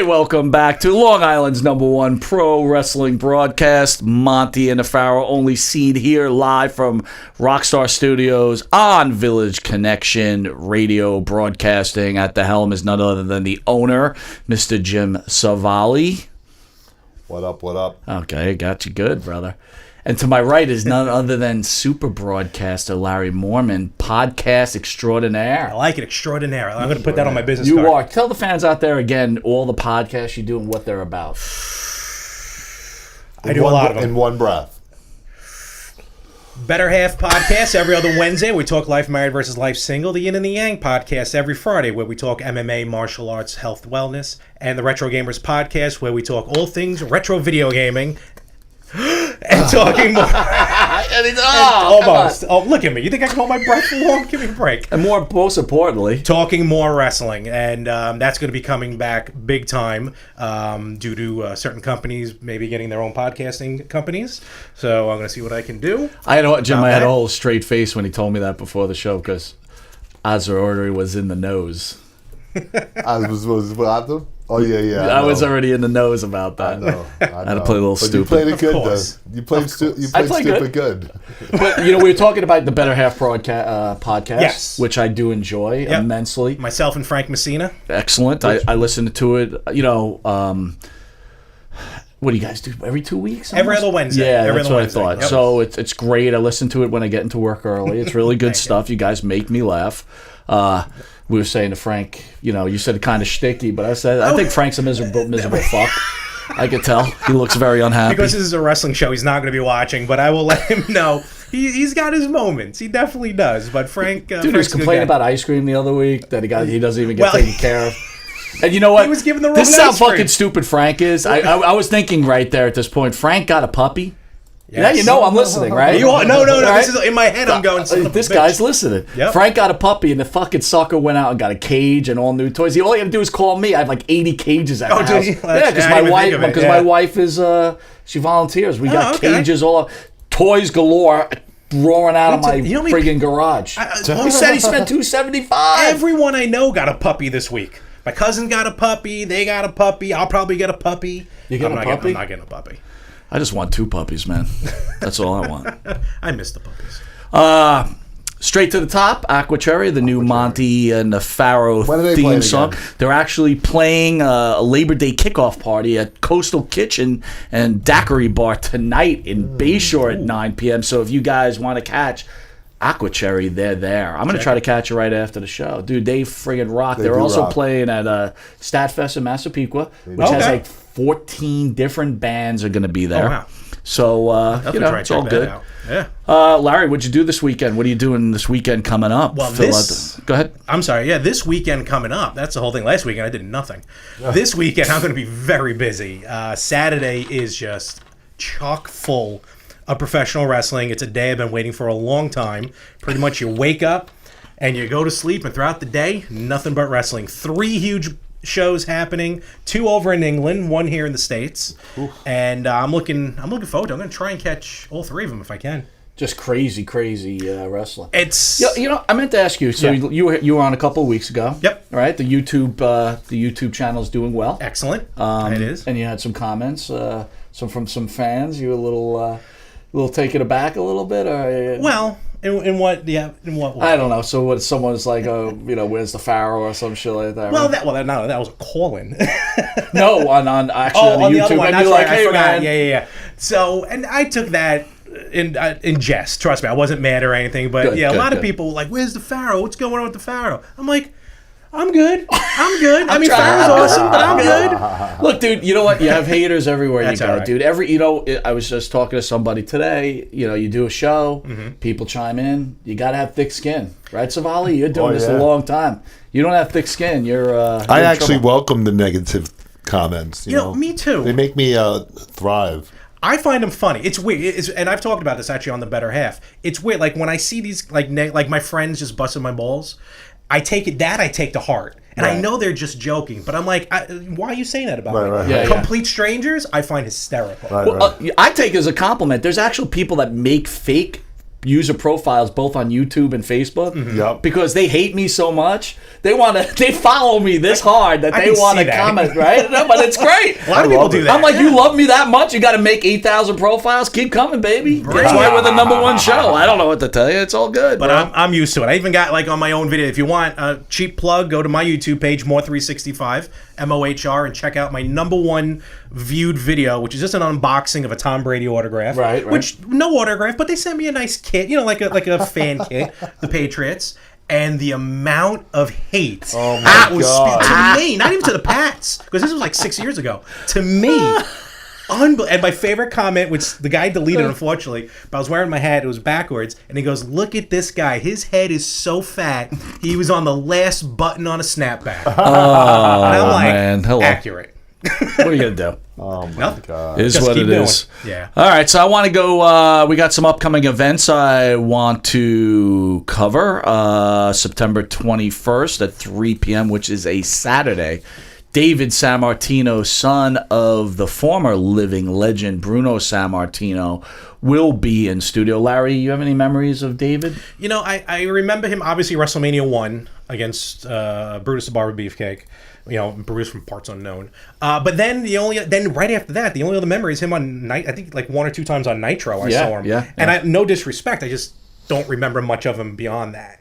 welcome back to Long Island's #1 pro wrestling broadcast. Monte and the Pharaoh, only seen here live from Rockstar Studios on Village Connection Radio Broadcasting. At the helm is none other than the owner, Mr. Jim Savali. What up, what up? Okay, got you good, brother. And to my right is none other than super broadcaster Larry Mormon, podcast extraordinaire. I like it, extraordinaire. I'm going to put that on my business card. You are. Tell the fans out there again all the podcasts you do and what they're about. I do a lot of them. In one breath. Better Half podcast every other Wednesday. We talk life married versus life single. The Yin and the Yang podcast every Friday, where we talk MMA, martial arts, health, wellness. And the Retro Gamers podcast, where we talk all things retro video gaming. And talking more. Almost. Oh, look at me. You think I can hold my breath for long? Give me a break. And most importantly, talking more wrestling. And that's going to be coming back big time due to certain companies maybe getting their own podcasting companies. So I'm going to see what I can do. Jim, I had a whole straight face when he told me that before the show because Azra was in the nose. I was what happened? Oh, yeah. I was already in the nose about that. I know. I had to play a little but stupid. You played it good, though. You played stupid good. But, we were talking about the Better Half podcast, yes, which I do enjoy immensely. Myself and Frank Messina. Excellent. I listened to it, what do you guys do? Every 2 weeks? Every other Wednesday. Yeah, that's what I thought. Yep. So it's great. I listen to it when I get into work early. It's really good stuff. You guys make me laugh. We were saying to Frank, you said kind of shticky, but I think Frank's a miserable fuck. I could tell. He looks very unhappy. Because this is a wrestling show, he's not going to be watching, but I will let him know. He's got his moments. He definitely does. But Frank... Dude, he was complaining about ice cream the other week, that he doesn't even get taken care of. And you know what? He was given the wrong This is how ice cream. fucking stupid Frank is. I was thinking right there at this point, Frank got a puppy. Yes. Yeah, I'm listening, right? No. Right? This is in my head. I'm going. This guy's listening. Yep. Frank got a puppy, and the fucking sucker went out and got a cage and all new toys. All you have to do is call me. I have like 80 cages at the house. Yeah, because my wife is she volunteers. We got cages all up, toys galore. Roaring out of my friggin' garage. He said he spent $275. Everyone I know got a puppy this week. My cousin got a puppy. They got a puppy. I'll probably get a puppy. You getting a puppy? I'm not getting a puppy. I just want 2 puppies, man. That's all I want. I miss the puppies. Straight to the top, Aqua Cherry, the new Monte and the Pharaoh theme song. They're actually playing a Labor Day kickoff party at Coastal Kitchen and Daiquiri Bar tonight in Bayshore at 9 p.m. So if you guys want to catch Aqua Cherry, they're there. I'm going to try to catch it right after the show. Dude, they friggin' rock. They're also playing at Statfest in Massapequa, which has like 14 different bands are going to be there. Oh, wow. So, it's all good. Yeah. Larry, what'd you do this weekend? What are you doing this weekend coming up? Well, go ahead. I'm sorry. Yeah, this weekend coming up. That's the whole thing. Last weekend, I did nothing. This weekend, I'm going to be very busy. Saturday is just chock full of professional wrestling. It's a day I've been waiting for a long time. Pretty much you wake up and you go to sleep, and throughout the day, nothing but wrestling. 3 huge shows happening, 2 over in England, 1 here in the States. Ooh. And I'm looking forward to it. I'm going to try and catch all 3 of them if I can. Just crazy wrestling. It's I meant to ask you. So you were on a couple of weeks ago. Yep. All right. The YouTube channel is doing well. Excellent. It is. And you had some comments from some fans. You were a little taken aback a little bit, or well. In what way? I don't know. So what? Someone's like, where's the Pharaoh or some shit like that? Well, right? that was a call-in. No, on actually on the YouTube. other one. And you're like, hey, man. Yeah. So, and I took that in jest. Trust me, I wasn't mad or anything. But a lot of people were like, "Where's the Pharaoh? What's going on with the Pharaoh?" I'm like, I'm good. I mean, Pharaoh's awesome, but I'm good. Look, dude, you know what? You have haters everywhere That's you go, right. dude. I was just talking to somebody today. You do a show, people chime in. You got to have thick skin, right, Savali? You're doing this a long time. You don't have thick skin. You're I actually welcome the negative comments. You know, me too. They make me thrive. I find them funny. It's weird, and I've talked about this actually on the Better Half. It's weird, like when I see these, like my friends just busting my balls. I take to heart. And I know they're just joking, but I'm like, why are you saying that about me? Right. Yeah, Complete strangers, I find hysterical. I take it as a compliment. There's actual people that make fake user profiles both on YouTube and Facebook Yep. because they hate me so much. They follow me this hard that they want to comment, right? No, but it's great. A lot of people do that. I'm like, you love me that much? You got to make 8,000 profiles? Keep coming, baby. That's why we're the #1 show. I don't know what to tell you. It's all good. But I'm used to it. I even got like on my own video. If you want a cheap plug, go to my YouTube page, More365, MOHR, and check out my #1 viewed video, which is just an unboxing of a Tom Brady autograph. Right. Which no autograph, but they sent me a nice kit, like a fan kit, the Patriots. And the amount of hate that was to me, not even to the Pats, because this was like 6 years ago. To me, and my favorite comment, which the guy deleted, unfortunately, but I was wearing my hat, it was backwards, and he goes, "Look at this guy. His head is so fat, he was on the last button on a snapback." And I'm like, man. Hello. Accurate. What are you going to do? Oh my God. It is Just what keep it is. doing. Yeah. All right, so I want to go. We got some upcoming events I want to cover. September 21st at 3 p.m., which is a Saturday. David Sammartino, son of the former living legend Bruno Sammartino, will be in studio. Larry, you have any memories of David? I remember him, obviously, WrestleMania 1 against Brutus the Barber Beefcake. Bruce from Parts Unknown. But then right after that, the only other memory is him on I think like 1 or 2 times on Nitro. I saw him. Yeah. And no disrespect, I just don't remember much of him beyond that.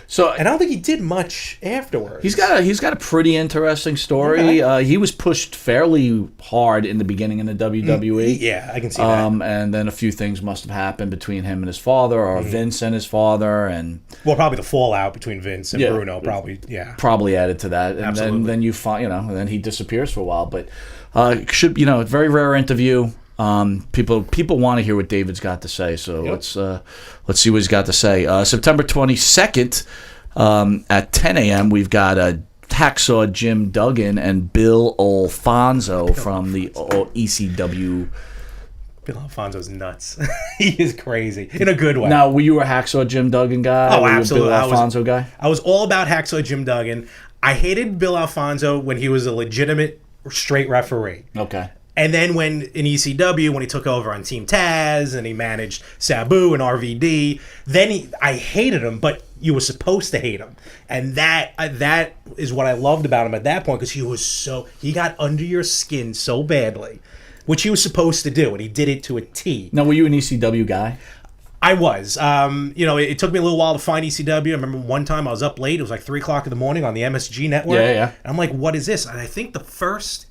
So, and I don't think he did much afterwards. He's got a pretty interesting story. Okay. He was pushed fairly hard in the beginning in the WWE. Yeah, I can see that. And then a few things must have happened between him and his father, or Vince and his father, and probably the fallout between Vince and Bruno. Probably added to that. And Absolutely. then you find, and then he disappears for a while. But a very rare interview. People want to hear what David's got to say, so let's see what he's got to say. September 22nd at 10 a.m. we've got Hacksaw Jim Duggan and Bill Alfonso from the ECW. Bill Alfonso's nuts. He is crazy in a good way. Now, were you a Hacksaw Jim Duggan guy? Oh, were absolutely. You a Bill Alfonso guy? I was all about Hacksaw Jim Duggan. I hated Bill Alfonso when he was a legitimate straight referee. Okay. And then when in ECW, when he took over on Team Taz and he managed Sabu and RVD, I hated him, but you were supposed to hate him. And that is what I loved about him at that point, because he got under your skin so badly, which he was supposed to do, and he did it to a T. Now, were you an ECW guy? I was. It took me a little while to find ECW. I remember one time I was up late. It was like 3 o'clock in the morning on the MSG network. Yeah. And I'm like, what is this? And I think the first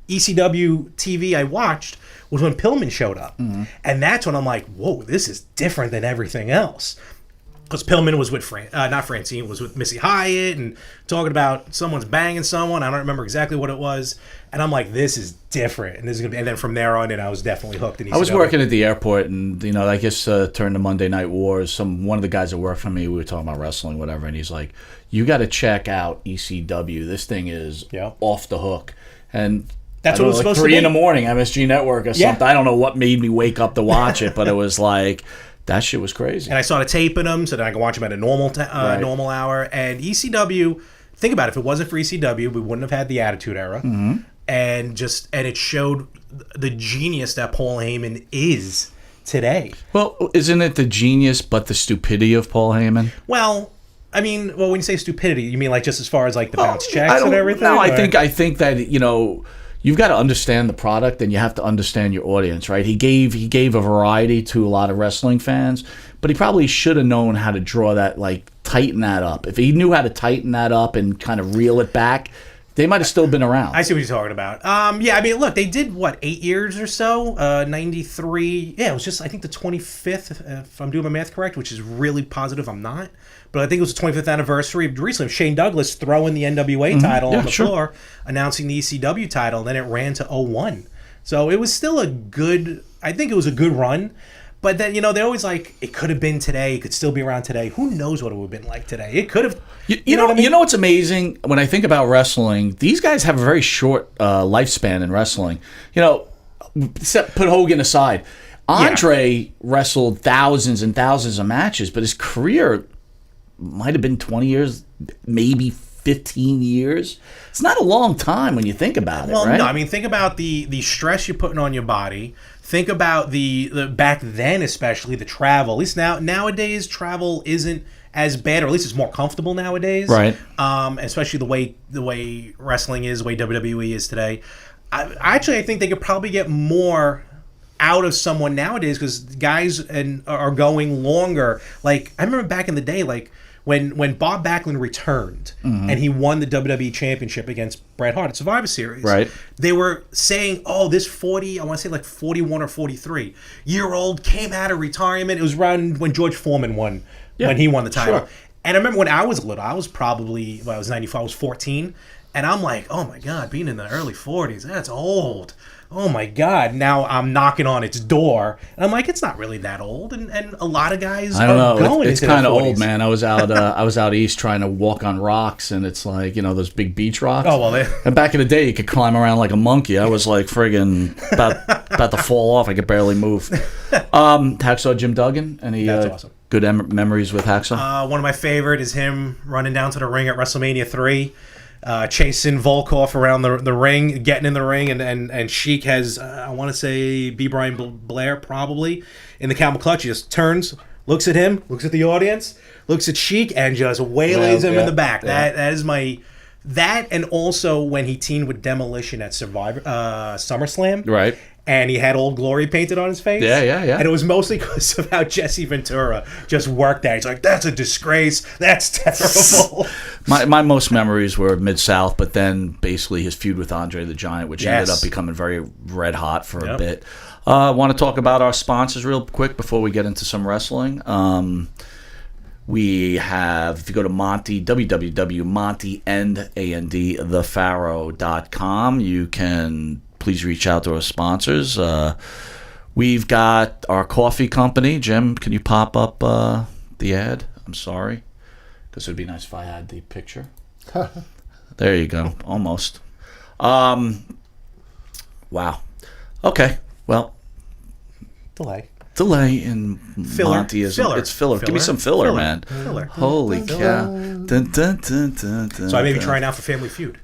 ECW TV I watched was when Pillman showed up. Mm-hmm. And that's when I'm like, whoa, this is different than everything else. Because Pillman was with not Francine, was with Missy Hyatt and talking about someone's banging someone. I don't remember exactly what it was. And I'm like, this is different. And this is gonna be, and then from there on, I was definitely hooked in ECW. I was working at the airport, and I guess during the Monday Night Wars, one of the guys that worked for me, we were talking about wrestling, whatever, and he's like, "You got to check out ECW. This thing is off the hook." And that's what it was supposed to be. 3 in the morning, MSG Network or something. I don't know what made me wake up to watch it, but it was like, that shit was crazy. And I started taping them so that I could watch them at a normal hour. And ECW, think about it, if it wasn't for ECW, we wouldn't have had the Attitude Era. Mm-hmm. And it showed the genius that Paul Heyman is today. Well, isn't it the genius but the stupidity of Paul Heyman? Well, when you say stupidity, you mean like just as far as like the bounce checks and everything? No, I think that, you've got to understand the product, and you have to understand your audience, right? He gave a variety to a lot of wrestling fans, but he probably should have known how to draw that, like, tighten that up. If he knew how to tighten that up and kind of reel it back, they might have still been around. I see what you're talking about. Look, they did, 8 years or so? 93. Yeah, it was just, I think, the 25th, if I'm doing my math correct, which is really positive I'm not. But I think it was the 25th anniversary recently of Shane Douglas throwing the NWA title on the floor, announcing the ECW title, and then it ran to 01. So it was still a good run. But then, they're always like, it could have been today, it could still be around today. Who knows what it would have been like today? It could have. You know what I mean? You know what's amazing? When I think about wrestling, these guys have a very short lifespan in wrestling. Put Hogan aside. Andre wrestled thousands and thousands of matches, but his career might have been 20 years, maybe 15 years. It's not a long time when you think about it, Well, right? no, I mean, think about the stress you're putting on your body. Think about the back then, especially the travel. At least nowadays, travel isn't as bad, or at least it's more comfortable nowadays. Right. Especially the way wrestling is, the way WWE is today. I think they could probably get more out of someone nowadays because guys are going longer. Like, I remember back in the day, like when Bob Backlund returned and he won the WWE Championship against Bret Hart at Survivor Series. Right. They were saying, oh, this 40, I want to say like 41 or 43-year-old came out of retirement. It was around when George Foreman won, when he won the title. Sure. And I remember when I was little, I was probably, I was 94, I was 14. And I'm like, oh my God, being in the early 40s, that's old. Oh my God. Now I'm knocking on its door. And I'm like, it's not really that old. And a lot of guys I don't know. going It's into kind of their 40s. old, man. I was out east trying to walk on rocks, and it's like, those big beach rocks. Oh, well, and back in the day, you could climb around like a monkey. I was like friggin' about to fall off. I could barely move. Hacksaw Jim Duggan. Any That's awesome. good memories with Hacksaw? One of my favorite is him running down to the ring at WrestleMania 3. Chasing Volkov around the ring, getting in the ring, and Sheik has, I want to say, B. Brian Blair probably, in the camel clutch. He just turns, looks at him, looks at the audience, looks at Sheik, and just waylays him in the back. Yeah. That is my... That, and also when he teamed with Demolition at SummerSlam. Right. And he had Old Glory painted on his face. Yeah. And it was mostly because of how Jesse Ventura just worked that. He's like, that's a disgrace. That's terrible. My most memories were Mid-South, but then basically his feud with Andre the Giant, which ended up becoming very red hot for a bit. I want to talk about our sponsors real quick before we get into some wrestling. We have, if you go to Monte, www.monteandthepharaoh.com, you can please reach out to our sponsors. We've got our coffee company. Jim, can you pop up the ad? I'm sorry, because it would be nice if I had the picture. There you go. Almost. Wow. Okay. Well, delay in Filler. Monteism. Filler. It's filler. Give me some filler, man. Filler. Holy cow. Dun, dun, dun, dun, dun, So I may be dun. trying out for Family Feud.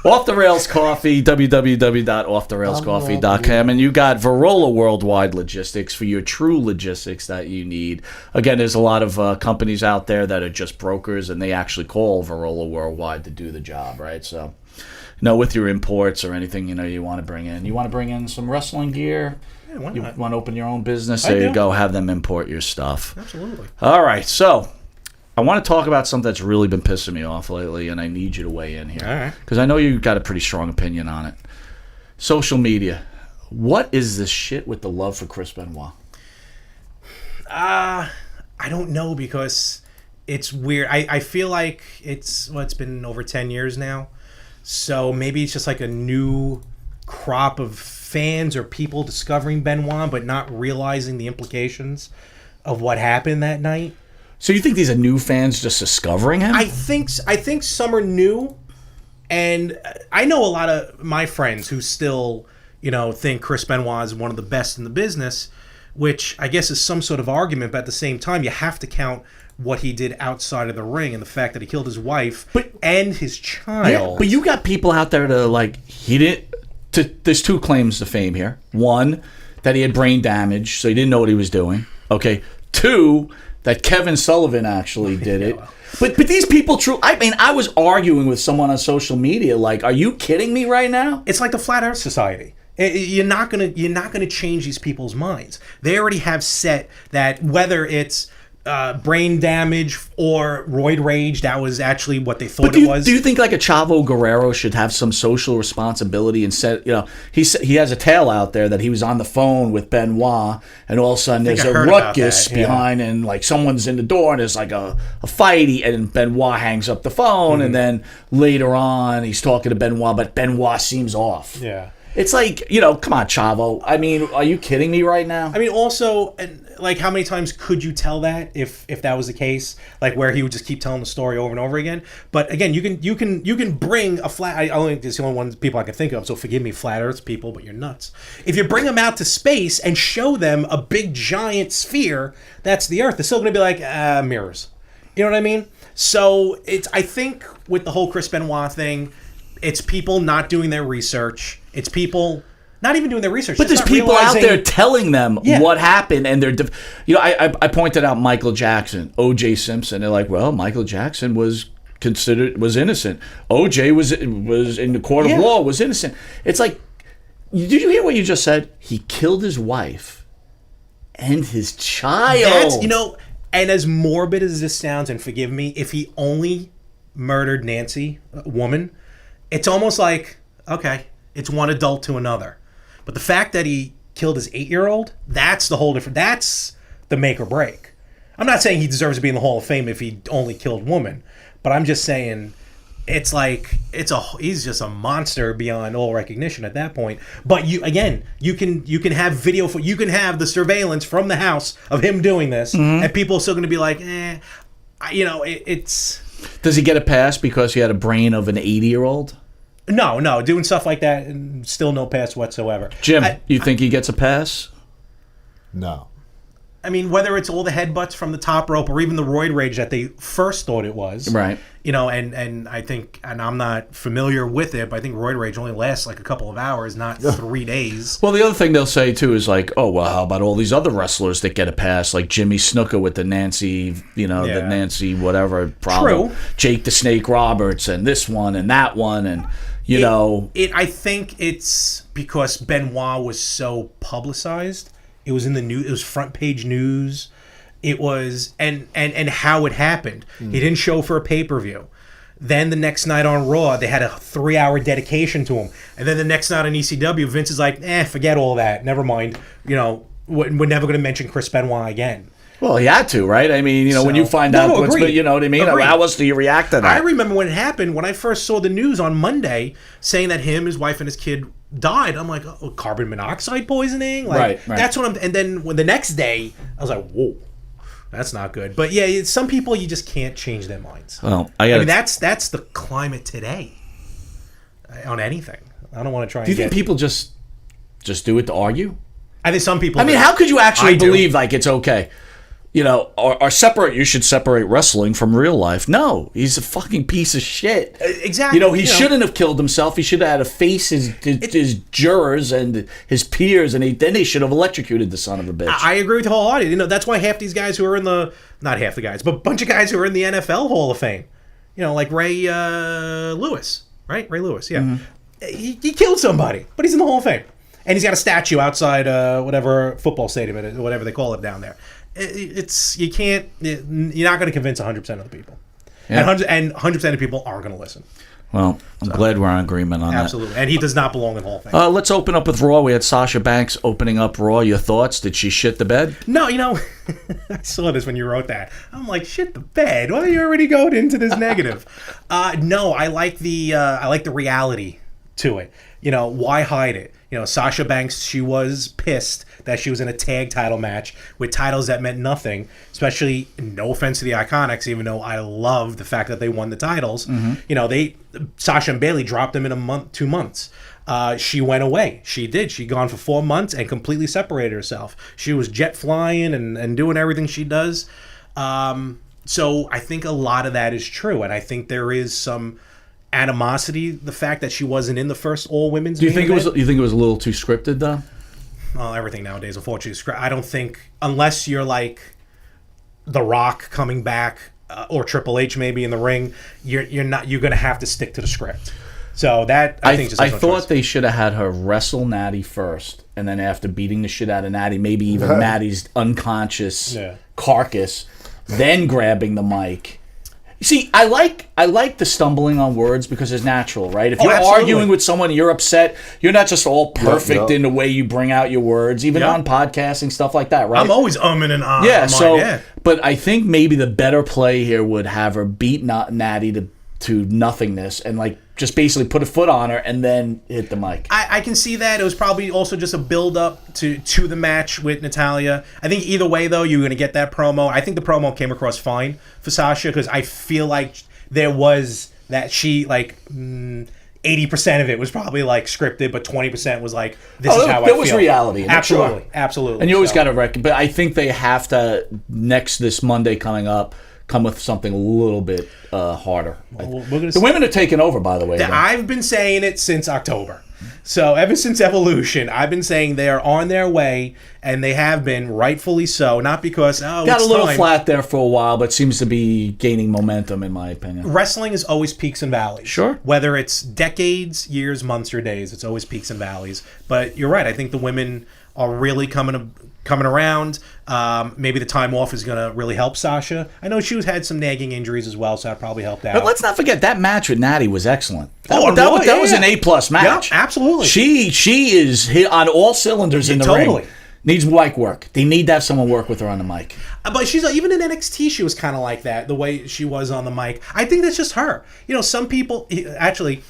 Off the Rails Coffee, www.offtherailscoffee.com, and you got Varola Worldwide Logistics for your true logistics that you need. Again, there's a lot of companies out there that are just brokers, and they actually call Varola Worldwide to do the job, right? So, with your imports or anything, you want to bring in. You want to bring in some wrestling gear? Yeah, why You not? want to open your own business? I There you do. go. Have them import your stuff. Absolutely. All right, so I want to talk about something that's really been pissing me off lately, and I need you to weigh in here. All right. Because I know you've got a pretty strong opinion on it. Social media. What is this shit with the love for Chris Benoit? I don't know, because it's weird. I feel like it's been over 10 years now. So maybe it's just like a new crop of fans or people discovering Benoit, but not realizing the implications of what happened that night. So you think these are new fans just discovering him? I think some are new, and I know a lot of my friends who still, think Chris Benoit is one of the best in the business, which I guess is some sort of argument. But at the same time, you have to count what he did outside of the ring and the fact that he killed his wife and his child. Yeah, but you got people out there that are like, he didn't. There's two claims to fame here. One, that he had brain damage, so he didn't know what he was doing. Okay. Two, that Kevin Sullivan actually did it. But these people, I was arguing with someone on social media, like, are you kidding me right now? It's like the Flat Earth Society. You're not gonna change these people's minds. They already have set that whether it's brain damage or roid rage, that was actually what they thought it was. Do you think like a Chavo Guerrero should have some social responsibility and said, he has a tale out there that he was on the phone with Benoit, and all of a sudden there's a ruckus behind, and like someone's in the door, and there's like a fight, and Benoit hangs up the phone, and then later on he's talking to Benoit, but Benoit seems off. Yeah. It's like, come on, Chavo. I mean, are you kidding me right now? I mean, also, like, how many times could you tell that if that was the case? Like, where he would just keep telling the story over and over again. But again, you can bring a flat. I only it's the only one people I can think of. So forgive me, flat Earth people, but you're nuts. If you bring them out to space and show them a big giant sphere that's the Earth, they're still going to be like mirrors. You know what I mean? So I think with the whole Chris Benoit thing, it's people not doing their research. It's people not even doing their research. But there's people out there telling them what happened, and they're, I pointed out Michael Jackson, O.J. Simpson. They're like, well, Michael Jackson was innocent. O.J. was in the court of law, was innocent. It's like, did you hear what you just said? He killed his wife and his child. That's, and as morbid as this sounds, and forgive me, if he only murdered Nancy, a woman, it's almost like, okay, it's one adult to another. But the fact that he killed his 8-year-old, that's the whole different. That's the make or break. I'm not saying he deserves to be in the Hall of Fame if he only killed women, but I'm just saying it's like he's just a monster beyond all recognition at that point. But you can have video you can have the surveillance from the house of him doing this, and people are still going to be like, it's. Does he get a pass because he had a brain of an 80-year-old? No, doing stuff like that, and still no pass whatsoever. Jim, you think he gets a pass? No. I mean, whether it's all the headbutts from the top rope or even the roid rage that they first thought it was. Right. And I think, and I'm not familiar with it, but I think roid rage only lasts like a couple of hours, not 3 days. Well, the other thing they'll say, too, is like, oh, well, how about all these other wrestlers that get a pass, like Jimmy Snuka with the Nancy, the Nancy whatever problem. True. Jake the Snake Roberts and this one and that one and, I think it's because Benoit was so publicized. It was in the news. It was front page news. It was and how it happened. He didn't show for a pay-per-view. Then the next night on Raw, they had a 3-hour dedication to him. And then the next night on ECW, Vince is like, forget all that. Never mind. We're never going to mention Chris Benoit again. Well, he had to, right? I mean, when you find out what's, you know what I mean? Agreed. How else do you react to that? I remember when it happened, when I first saw the news on Monday saying that him, his wife, and his kid died. I'm like, oh, carbon monoxide poisoning? Like, right. That's what and then when the next day, I was like, whoa, that's not good. But yeah, some people, you just can't change their minds. Well, I mean, that's the climate today on anything. I don't want to try Do you think people just do it to argue? I think some people I mean, how could you actually believe, like, it's okay? Or separate. You should separate wrestling from real life. No, he's a fucking piece of shit. Exactly. He shouldn't have killed himself. He should have had to face his jurors and his peers, and then they should have electrocuted the son of a bitch. I agree with the whole audience. That's why half these guys who are in not half the guys, but a bunch of guys who are in the NFL Hall of Fame, like Ray Lewis, right? Ray Lewis, yeah. Mm-hmm. He killed somebody, but he's in the Hall of Fame, and he's got a statue outside whatever football stadium it is, whatever they call it down there. You're not going to convince 100% of the people, and 100% of people aren't going to listen. Well, I'm glad we're in agreement on that. Absolutely, and he does not belong in Hall of Fame. Let's open up with Raw. We had Sasha Banks opening up Raw. Your thoughts? Did she shit the bed? No, I saw this when you wrote that. I'm like, shit the bed. Why are you already going into this negative? No, I like the reality to it. Why hide it? Sasha Banks, she was pissed that she was in a tag title match with titles that meant nothing, especially, no offense to the Iconics, even though I love the fact that they won the titles. Mm-hmm. Sasha and Bayley dropped them in 2 months. She went away. She did. She gone for 4 months and completely separated herself. She was jet flying and doing everything she does. So I think a lot of that is true, and I think there is some animosity, the fact that she wasn't in the first all women's. Do you think you think it was a little too scripted though? Well, everything nowadays, unfortunately, is scripted. I don't think, unless you're like The Rock coming back or Triple H maybe in the ring, you're going to have to stick to the script. So that I think I thought they should have had her wrestle Natty first, and then after beating the shit out of Natty, maybe even Natty's unconscious carcass, then grabbing the mic. See, I like the stumbling on words because it's natural, right? If you're arguing with someone and you're upset, you're not just all perfect in the way you bring out your words, even on podcasting, stuff like that, right? I'm always umming and ahhing. Yeah, but I think maybe the better play here would have her beat Natty to nothingness and like just basically put a foot on her and then hit the mic. I can see that. It was probably also just a build-up to the match with Natalya. I think either way, though, you're going to get that promo. I think the promo came across fine for Sasha because I feel like there was that she, 80% of it was probably, scripted, but 20% was like, this is how I feel. There was reality in it. Absolutely. Absolutely. And you always got to reckon. But I think they have to, this Monday coming up, come with something a little bit harder. We're The women are taking over, by the way. I've been saying it since October. So ever since Evolution, I've been saying they are on their way, and they have been, rightfully so. Not because, got it's a little time. flat there for a while, but seems to be gaining momentum, in my opinion. Wrestling is always peaks and valleys. Sure. Whether it's decades, years, months, or days, it's always peaks and valleys. But you're right. I think the women are really coming around. Maybe the time off is going to really help Sasha. I know she had some nagging injuries as well, so that probably helped out. But let's not forget that match with Natty was excellent. That was an A+ match. Yeah, absolutely. She is hit on all cylinders in the ring. Needs mic work. They need to have someone work with her on the mic. But she's even in NXT, she was kind of like that, the way she was on the mic. I think that's just her. Some people actually.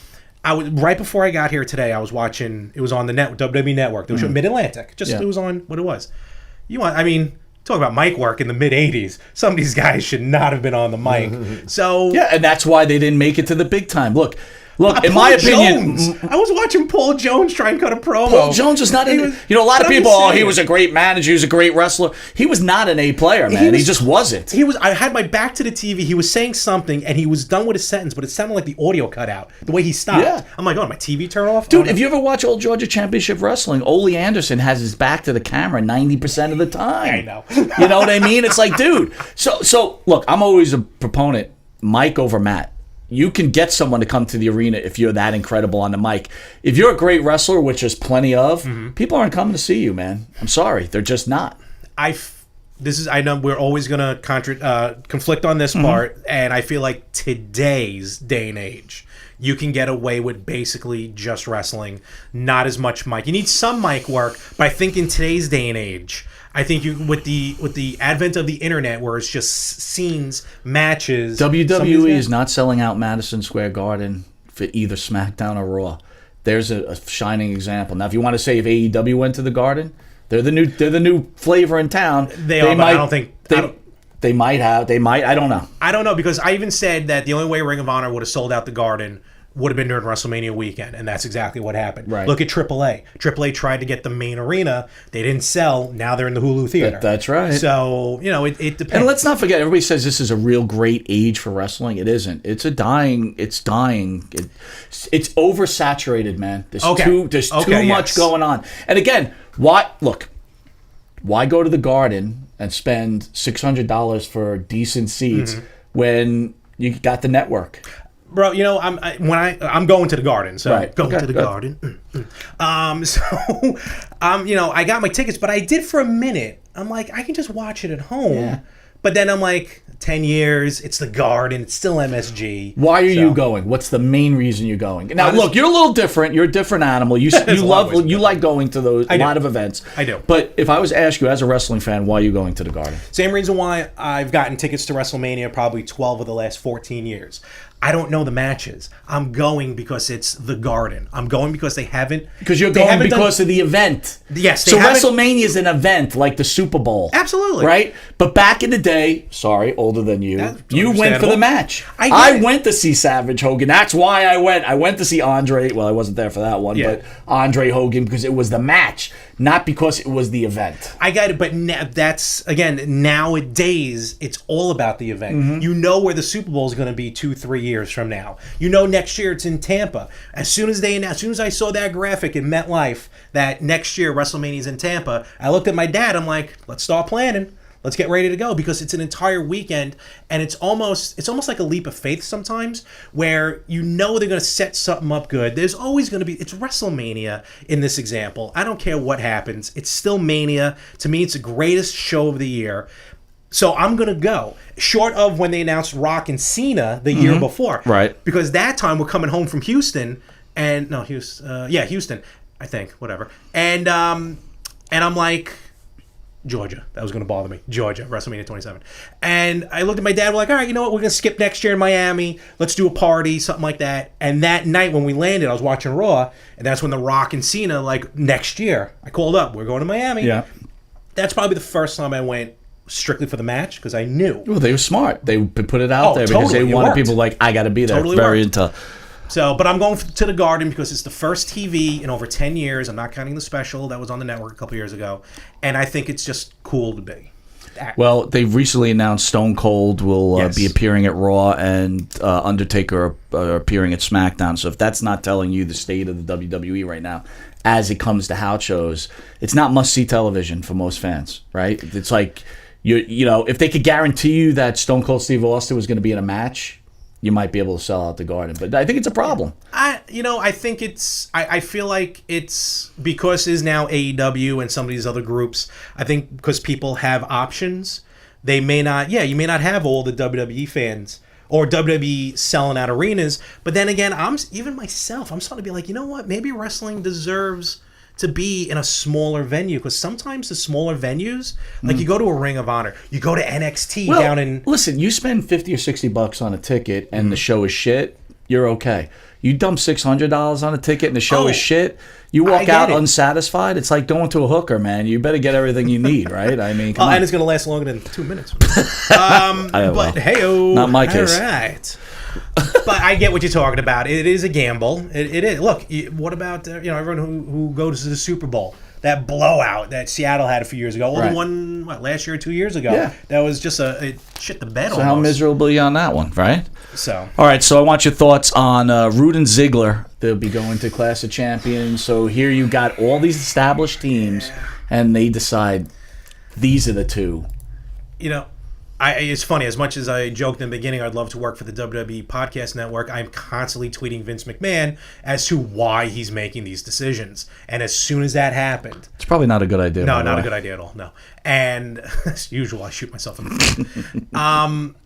Right before I got here today, I was watching. It was on the WWE Network. It was Mid Atlantic. It was on what it was. Talk about mic work in the mid '80s. Some of these guys should not have been on the mic. So and that's why they didn't make it to the big time. Look. In my opinion, I was watching Paul Jones try and cut a promo. Paul Jones was not a lot of people. He was a great manager. He was a great wrestler. He was not an A player, man. He just wasn't. I had my back to the TV. He was saying something, and he was done with his sentence, but it sounded like the audio cut out. The way he stopped. Yeah. I'm like, my TV turn off? Dude, if you ever watch old Georgia Championship Wrestling, Ole Anderson has his back to the camera 90% of the time. I know. You know what I mean? It's like, dude. So look, I'm always a proponent, mic over mat. You can get someone to come to the arena if you're that incredible on the mic. If you're a great wrestler, which there's plenty of, people aren't coming to see you, man. I'm sorry. They're just not. I know we're always going to conflict on this part, and I feel like today's day and age, you can get away with basically just wrestling, not as much mic. You need some mic work, but I think in today's day and age, I think with the advent of the internet, where it's just scenes, matches. WWE is not selling out Madison Square Garden for either SmackDown or Raw. There's a shining example. Now, if you want to say if AEW went to the Garden, they're the new flavor in town. They might, but I don't think they might have. They might. I don't know. I don't know, because I even said that the only way Ring of Honor would have sold out the Garden would have been during WrestleMania weekend, and that's exactly what happened. Right. Look at AAA. AAA tried to get the main arena. They didn't sell. Now they're in the Hulu Theater. That's right. So, it depends. And let's not forget, everybody says this is a real great age for wrestling. It isn't. It's dying. It's oversaturated, man. There's too much going on. And again, why go to the Garden and spend $600 for decent seats when you got the network? Bro, I'm going to the Garden, so right. Going to the Garden. I got my tickets, but I did for a minute. I'm like, I can just watch it at home. Yeah. But then I'm like, 10 years, it's the Garden, it's still MSG. Why are you going? What's the main reason you're going? Now, look, you're a little different. You're a different animal. You like going to those a lot of events. I do. But if I was to ask you, as a wrestling fan, why are you going to the Garden? Same reason why I've gotten tickets to WrestleMania probably 12 of the last 14 years. I don't know the matches. I'm going because it's the Garden. I'm going because they haven't. Because you're going because of the event. Yes. So WrestleMania is an event like the Super Bowl. Absolutely. Right? But back in the day, sorry, older than you, you went for the match. I went to see Savage Hogan. That's why I went. I went to see Andre. Well, I wasn't there for that one, but Andre Hogan, because it was the match, not because it was the event. I got it, but that's, again, nowadays, it's all about the event. You know where the Super Bowl is going to be 2-3 years from now. Next year it's in Tampa. As soon as I saw that graphic in MetLife that next year WrestleMania is in Tampa, I looked at my dad. I'm like, let's start planning. Let's get ready to go, because it's an entire weekend, and it's almost like a leap of faith sometimes, where they're going to set something up good. There's always going to be, it's WrestleMania in this example. I don't care what happens. It's still Mania. To me, it's the greatest show of the year. So I'm going to go, short of when they announced Rock and Cena the year before. Right. Because that time we're coming home from Houston, Houston, I think, whatever. And I'm like, Georgia. That was going to bother me. Georgia, WrestleMania 27. And I looked at my dad, we're like, all right, you know what? We're going to skip next year in Miami. Let's do a party, something like that. And that night when we landed, I was watching Raw, and that's when The Rock and Cena, next year, I called up. We're going to Miami. Yeah. That's probably the first time I went strictly for the match, because I knew. Well, they were smart. They put it out there because they wanted people I got to be there. Totally very worked. into. So, but I'm going to the Garden because it's the first TV in over 10 years. I'm not counting the special that was on the network a couple years ago. And I think it's just cool to be. Well, they've recently announced Stone Cold will be appearing at Raw and Undertaker are appearing at SmackDown. So if that's not telling you the state of the WWE right now, as it comes to house shows, it's not must-see television for most fans, right? It's like, you know, if they could guarantee you that Stone Cold Steve Austin was going to be in a match, you might be able to sell out the Garden. But I think it's a problem. I think it's... I feel like it's... Because it is now AEW and some of these other groups, I think because people have options, they may not... Yeah, you may not have all the WWE fans or WWE selling out arenas. But then again, even myself, I'm starting to be like, you know what? Maybe wrestling deserves to be in a smaller venue, because sometimes the smaller venues, like you go to a Ring of Honor, you go to NXT down in... Listen, you spend $50 or $60 on a ticket and the show is shit, you're okay. You dump $600 on a ticket and the show is shit, you walk out unsatisfied, it's like going to a hooker, man. You better get everything you need, right? I mean, come on. And it's going to last longer than 2 minutes. But hey-oh. Not my case. All right. But I get what you're talking about. It is a gamble. It is. Look, what about everyone who goes to the Super Bowl? That blowout that Seattle had a few years ago. Or the one last year or 2 years ago. Yeah. That was just it shit the bed. So how miserable are you on that one, right? So all right. So I want your thoughts on Rude and Ziggler. They'll be going to Clash of Champions. So here you got all these established teams, and they decide these are the two. It's funny, as much as I joked in the beginning, I'd love to work for the WWE Podcast Network, I'm constantly tweeting Vince McMahon as to why he's making these decisions. And as soon as that happened... It's probably not a good idea. No, not a good idea at all, no. And as usual, I shoot myself in the foot.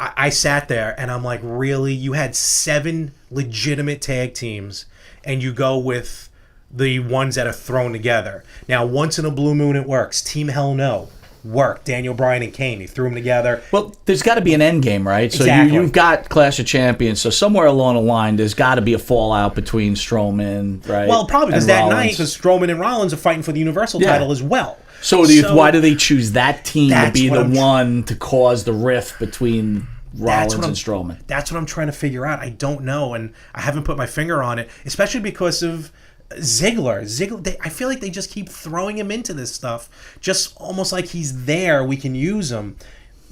I sat there and I'm like, really? You had 7 legitimate tag teams and you go with the ones that are thrown together. Now, once in a blue moon it works. Team Hell No. Work. Daniel Bryan and Kane. He threw them together. Well, there's got to be an end game, right? So exactly. You've got Clash of Champions. So somewhere along the line, there's got to be a fallout between Strowman, right? Well, probably because that night, because Strowman and Rollins are fighting for the Universal title as well. So why do they choose that team to be the one to cause the rift between Rollins and Strowman? That's what I'm trying to figure out. I don't know, and I haven't put my finger on it, especially because of Ziggler, I feel like they just keep throwing him into this stuff, just almost like he's there. We can use him.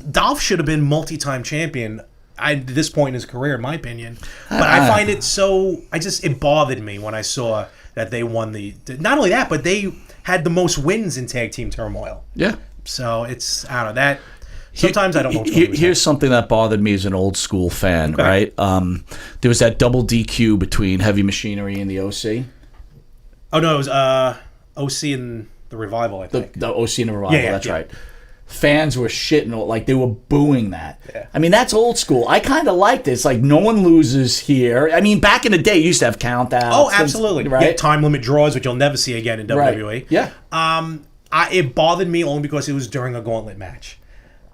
Dolph should have been multi-time champion at this point in his career, in my opinion. But I find it it bothered me when I saw that they won not only that, but they had the most wins in Tag Team Turmoil. Yeah. So I don't know that. Sometimes I don't know. Here's something that bothered me as an old school fan, right? There was that double DQ between Heavy Machinery and the OC. Oh, no, it was OC and the Revival, I think. The OC and the Revival, that's right. Fans were shitting, like they were booing that. Yeah. I mean, that's old school. I kind of like this. Like, no one loses here. I mean, back in the day, you used to have countdowns. Oh, absolutely. Right? Yeah, time limit draws, which you'll never see again in WWE. Right. Yeah. It bothered me only because it was during a gauntlet match.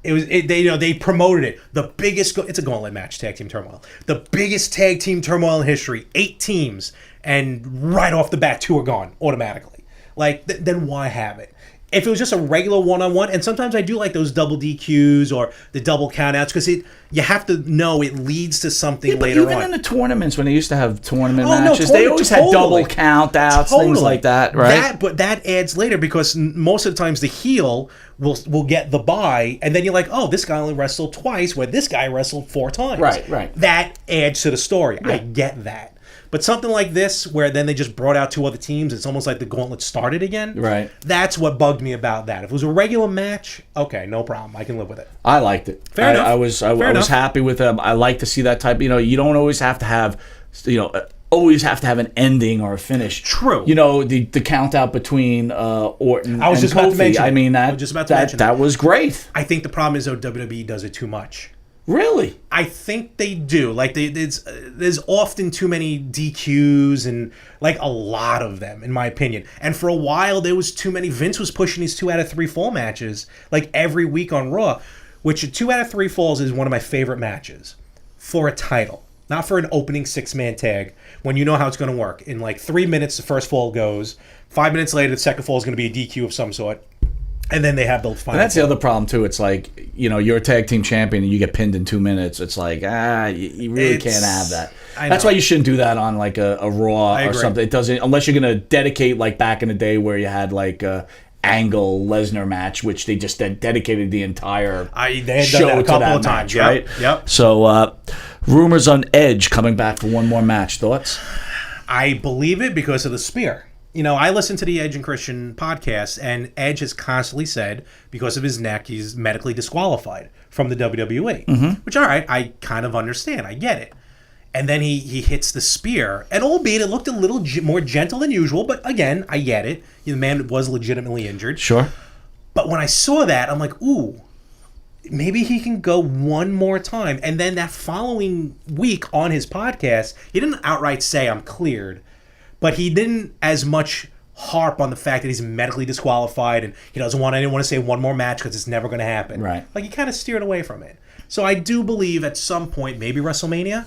They promoted it. The biggest... It's a gauntlet match, Tag Team Turmoil. The biggest Tag Team Turmoil in history. 8 teams. And right off the bat, 2 are gone automatically. Like, then why have it? If it was just a regular one-on-one, and sometimes I do like those double DQs or the double countouts, because you have to know it leads to something later on. Even in the tournaments, when they used to have tournament matches, they always had double countouts, things like that, right? But that adds later, because most of the times the heel will get the bye, and then you're like, oh, this guy only wrestled twice, where this guy wrestled 4 times. Right. That adds to the story. Yeah. I get that. But something like this, where then they just brought out 2 other teams, it's almost like the gauntlet started again. Right. That's what bugged me about that. If it was a regular match, okay, no problem. I can live with it. I liked it. Fair enough. I was happy with them. I like to see that type. You don't always have to have, an ending or a finish. True. The count out between Orton I was and just Kofi. about to mention. I mean, that was great. I think the problem is, though, WWE does it too much. Really? I think they do. Like, there's often too many DQs and, like, a lot of them, in my opinion. And for a while, there was too many. Vince was pushing these 2 out of 3 fall matches, like, every week on Raw, which 2 out of 3 falls is one of my favorite matches for a title. Not for an opening 6-man tag, when you know how it's going to work. In, like, 3 minutes, the first fall goes. 5 minutes later, the second fall is going to be a DQ of some sort. And then they have the final. And that's the other problem too. It's like, you're a tag team champion and you get pinned in 2 minutes. It's like, you really can't have that. That's why you shouldn't do that on like a Raw or something. It doesn't, unless you're gonna dedicate like back in the day where you had like Angle Lesnar match, which they just dedicated the entire They had show done that a to couple that of times, match, right? Yep. So, rumors on Edge coming back for one more match. Thoughts? I believe it because of the spear. I listen to the Edge and Christian podcast, and Edge has constantly said because of his neck, he's medically disqualified from the WWE. Which, all right, I kind of understand. I get it. And then he hits the spear, and albeit it looked a little more gentle than usual, but again, I get it. The man was legitimately injured. Sure. But when I saw that, I'm like, ooh, maybe he can go one more time. And then that following week on his podcast, he didn't outright say I'm cleared, but he didn't as much harp on the fact that he's medically disqualified and he doesn't want anyone to say one more match because it's never going to happen. Right. Like, he kind of steered away from it. So I do believe at some point, maybe WrestleMania,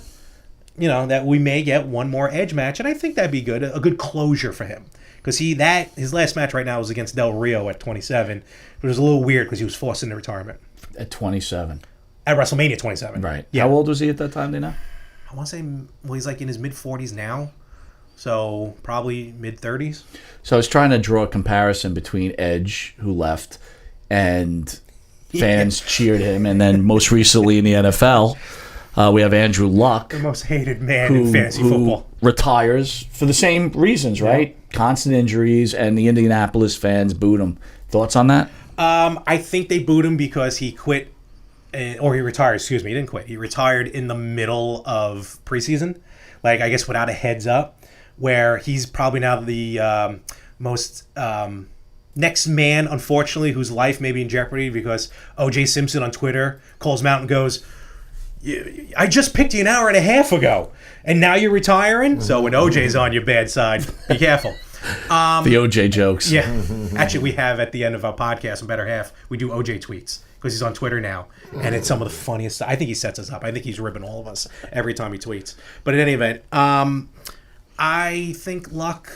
that we may get one more Edge match, and I think that'd be good, a good closure for him. Because his last match right now was against Del Rio at 27. It was a little weird because he was forced into retirement. At 27. At WrestleMania 27. Right. Yeah. How old was he at that time, do you know? I want to say, he's like in his mid-40s now. So probably mid-30s. So I was trying to draw a comparison between Edge, who left, and fans cheered him. And then most recently in the NFL, we have Andrew Luck. The most hated man in fantasy football. Retires for the same reasons, right? Yeah. Constant injuries, and the Indianapolis fans booed him. Thoughts on that? I think they booed him because he quit, or he retired, excuse me. He didn't quit. He retired in the middle of preseason, like I guess without a heads up, where he's probably now the most next man, unfortunately, whose life may be in jeopardy because O.J. Simpson on Twitter calls him out and goes, I just picked you an hour and a half ago, and now you're retiring? So when OJ's on your bad side, be careful. The OJ jokes. Yeah. Actually, we have at the end of our podcast, on Better Half, we do OJ tweets because he's on Twitter now, and it's some of the funniest stuff. I think he sets us up. I think he's ribbing all of us every time he tweets. But in any event, I think Luck,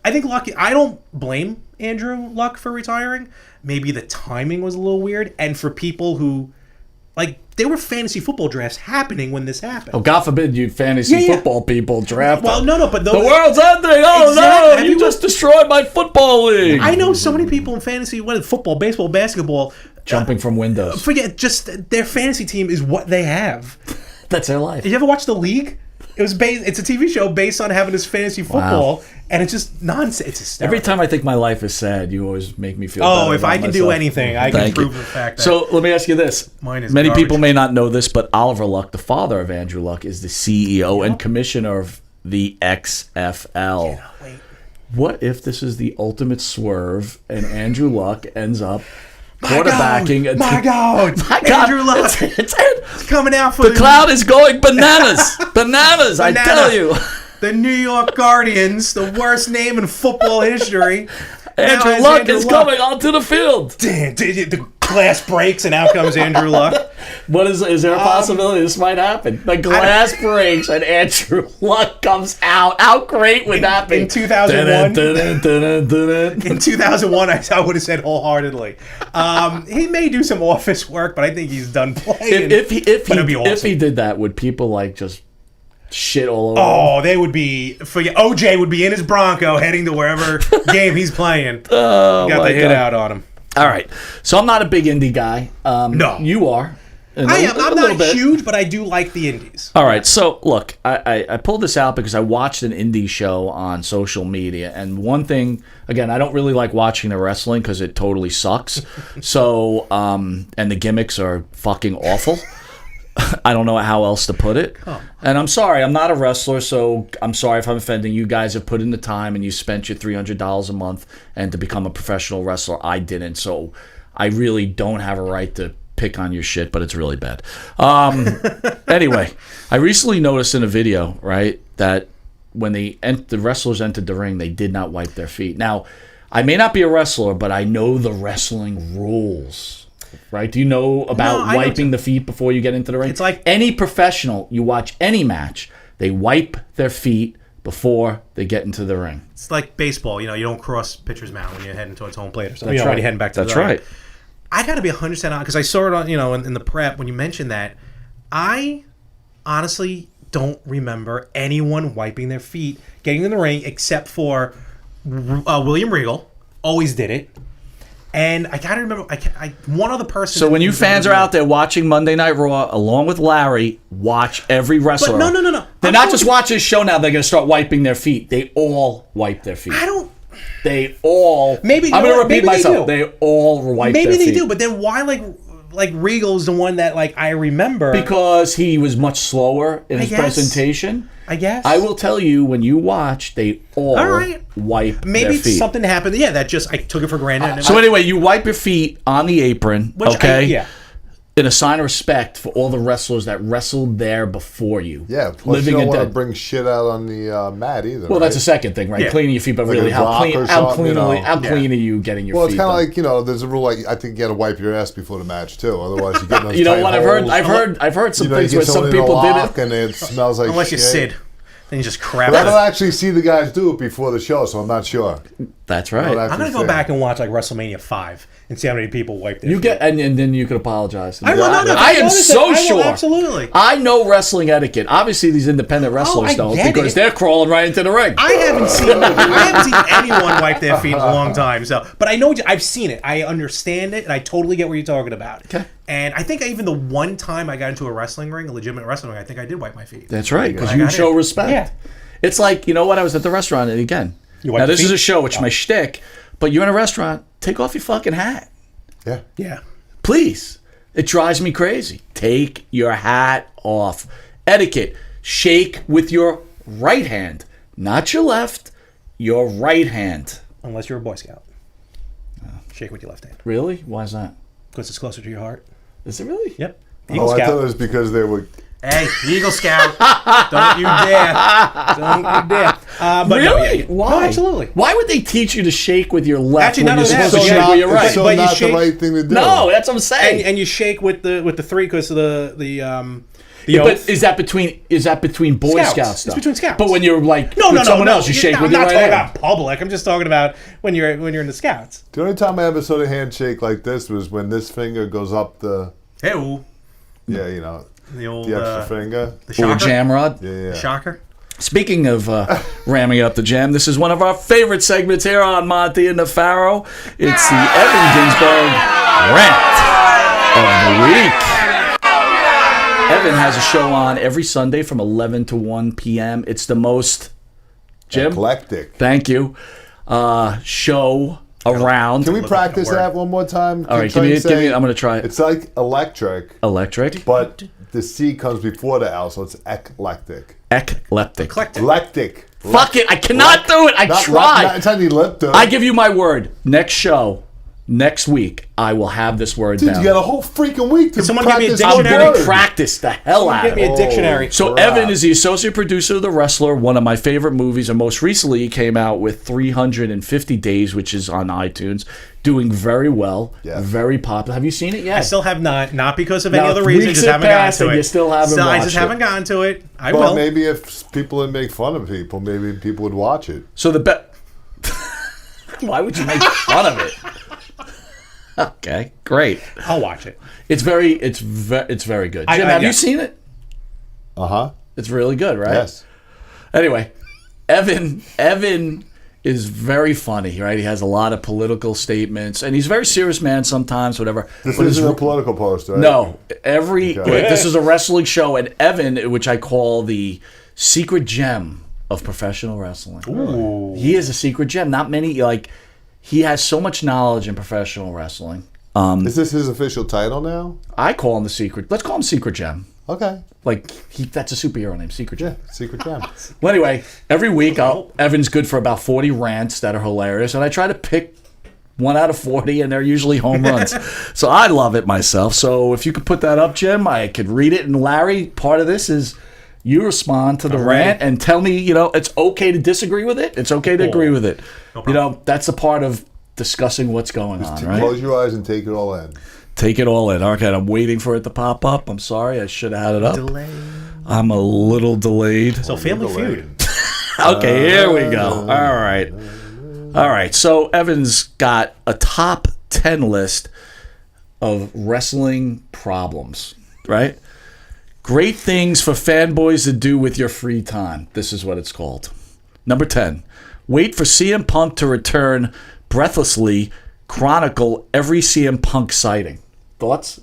I don't blame Andrew Luck for retiring. Maybe the timing was a little weird, and for people who, like, there were fantasy football drafts happening when this happened. Oh, God forbid you fantasy football people draft. Well, no, but the world's ending. Oh, exactly. no, you just destroyed my football league. I know so many people in fantasy, football, baseball, basketball. Jumping from windows. Forget, just their fantasy team is what they have. That's their life. Did you ever watch The League? It's a TV show based on having this fantasy football, and it's just nonsense. It's hysterical. Every time I think my life is sad, you always make me feel better. Oh, if I can do anything, I can prove the fact that. So let me ask you this. Mine is Many garbage. people may not know this, but Oliver Luck, the father of Andrew Luck, is the CEO and commissioner of the XFL. Wait. What if this is the ultimate swerve and Andrew Luck ends up quarterbacking? My God! Andrew Luck. It's coming out for the cloud is going bananas. Bananas, I tell you. The New York Guardians, the worst name in football history. Andrew Luck is coming onto the field. Damn, the glass breaks and out comes Andrew Luck. Is there a possibility this might happen? The glass breaks and Andrew Luck comes out. How great would that be? In 2001, in 2001, I would have said wholeheartedly. He may do some office work, but I think he's done playing. If he did that, would people like just shit all over? Oh, they would be. OJ would be in his Bronco heading to wherever game he's playing. Got the hit out on him. All right, so I'm not a big indie guy. No, you are. I am. I'm not huge, but I do like the indies. All right, so look, I pulled this out because I watched an indie show on social media, and one thing, again, I don't really like watching the wrestling because it totally sucks. So, and the gimmicks are fucking awful. I don't know how else to put it. And I'm sorry, I'm not a wrestler, so I'm sorry if I'm offending. You guys have put in the time and you spent your $300 a month and to become a professional wrestler. I didn't, so I really don't have a right to pick on your shit, but it's really bad. Anyway, I recently noticed in a video, right, that when the wrestlers entered the ring, they did not wipe their feet. Now, I may not be a wrestler, but I know the wrestling rules. Right? Do you know about wiping the feet before you get into the ring? It's like any professional, you watch any match, they wipe their feet before they get into the ring. It's like baseball. You don't cross pitcher's mound when you're heading towards home plate or something. That's right. When you're heading back to That's the right. I got to be 100% on because I saw it on in the prep when you mentioned that. I honestly don't remember anyone wiping their feet getting in the ring except for William Regal. Always did it. And I gotta remember, one other person. So when you fans are out there watching Monday Night Raw, along with Larry, watch every wrestler. But no. They're not just watching this show now. They're going to start wiping their feet. They all wipe their feet. They all. Maybe I'm going to repeat myself. They all wipe their feet. Maybe they do, but then why like Regal is the one that like I remember because he was much slower in his presentation. I guess. I will tell you, when you watch, they all wipe their feet. Something happened. Yeah, that just I took it for granted. So anyway, you wipe your feet on the apron, okay? In a sign of respect for all the wrestlers that wrestled there before you. Yeah, plus you don't want to bring shit out on the mat either. Well, that's the second thing, right? Yeah. Cleaning your feet, but like really, how clean are you getting your feet? Well, it's kind of like, there's a rule like I think you got to wipe your ass before the match too. Otherwise, you get those you know what? I've heard some things where some people did it, and it smells like unless shit. you Sid. Then you just crap. I don't actually see the guys do it before the show, so I'm not sure. That's right. I'm gonna go back and watch like WrestleMania 5 and see how many people wipe their feet. And then you can apologize. I am so sure. Absolutely. I know wrestling etiquette. Obviously, these independent wrestlers don't because they're crawling right into the ring. I haven't seen anyone wipe their feet in a long time. So, but I know I've seen it. I understand it, and I totally get what you're talking about. Okay. And I think even the one time I got into a wrestling ring, a legitimate wrestling ring, I think I did wipe my feet. That's right, because you show respect. Yeah. It's like, you know what? I was at the restaurant, and again, now this is a show, which is my shtick, but you're in a restaurant, take off your fucking hat. Yeah. Yeah. Please. It drives me crazy. Take your hat off. Etiquette. Shake with your right hand. Not your left, your right hand. Unless you're a Boy Scout. Shake with your left hand. Really? Why is that? Because it's closer to your heart. Is it really? Yep. Eagle Scout. I thought it was because they were... Hey, Eagle Scout. Don't you dare. Don't you dare. But really? No, why? No, absolutely. Why would they teach you to shake with your left when you're supposed to shake with your right? It's so not the right thing to do. No, that's what I'm saying. And you shake with the three because of the but is that between Boy Scouts stuff? It's between Scouts. But when you're like with someone else, you shake with your right hand. I'm not talking about public. I'm just talking about when you're in the Scouts. The only time I ever saw a handshake like this was when this finger goes up the... Hey-oo. Yeah, the old extra finger. The shocker? Or jam rod. Yeah. The shocker. Speaking of ramming up the jam, this is one of our favorite segments here on Monte and the Pharaoh. It's the Evan Ginsberg Rant of the Week. Evan has a show on every Sunday from 11 to 1 p.m. It's the most... Jim? Eclectic. Thank you. Show around. Can we practice that one more time? All right, give me. I'm going to try it. It's like electric. Electric. But the C comes before the L, so it's eclectic. Eclectic. Fuck it. I cannot do it. I tried. I give you my word. Next show, next week, I will have this word down. You got a whole freaking week to practice. I'm going to practice the hell out of it. Get me a dictionary. So Evan is the associate producer of The Wrestler, one of my favorite movies, and most recently he came out with 350 Days, which is on iTunes, doing very well, very popular. Have you seen it yet? I still have not because of any other reason. Just haven't gotten to it. You still haven't watched it. I just haven't gotten to it. I will. Well, maybe if people would make fun of people, maybe people would watch it. So why would you make fun of it? Okay, great. I'll watch it. It's very good. Jim, have you seen it? It's really good, right? Yes. Anyway, Evan is very funny, right? He has a lot of political statements, and he's a very serious man sometimes, whatever. This isn't a political post, right? No. This is a wrestling show, and Evan, which I call the secret gem of professional wrestling. Ooh. He is a secret gem. Not many, he has so much knowledge in professional wrestling. Is this his official title now? I call him the secret. Let's call him Secret Gem. Okay. That's a superhero name, Secret Gem. Yeah, Secret Gem. Well, anyway, every week Evan's good for about 40 rants that are hilarious, and I try to pick 1 out of 40, and they're usually home runs. So I love it myself. So if you could put that up, Jim, I could read it. And Larry, part of this is you respond to the rant and tell me, it's okay to disagree with it. It's okay to agree with it. No, that's a part of discussing what's going on, right? Close your eyes and take it all in. Take it all in. Okay, I'm waiting for it to pop up. I'm sorry. I should have had it up. Delay. I'm a little delayed. So Family Feud. Okay, here we go. All right. So Evan's got a top 10 list of wrestling problems, right? Great things for fanboys to do with your free time. This is what it's called. Number 10. Wait for CM Punk to return breathlessly, chronicle every CM Punk sighting. Thoughts?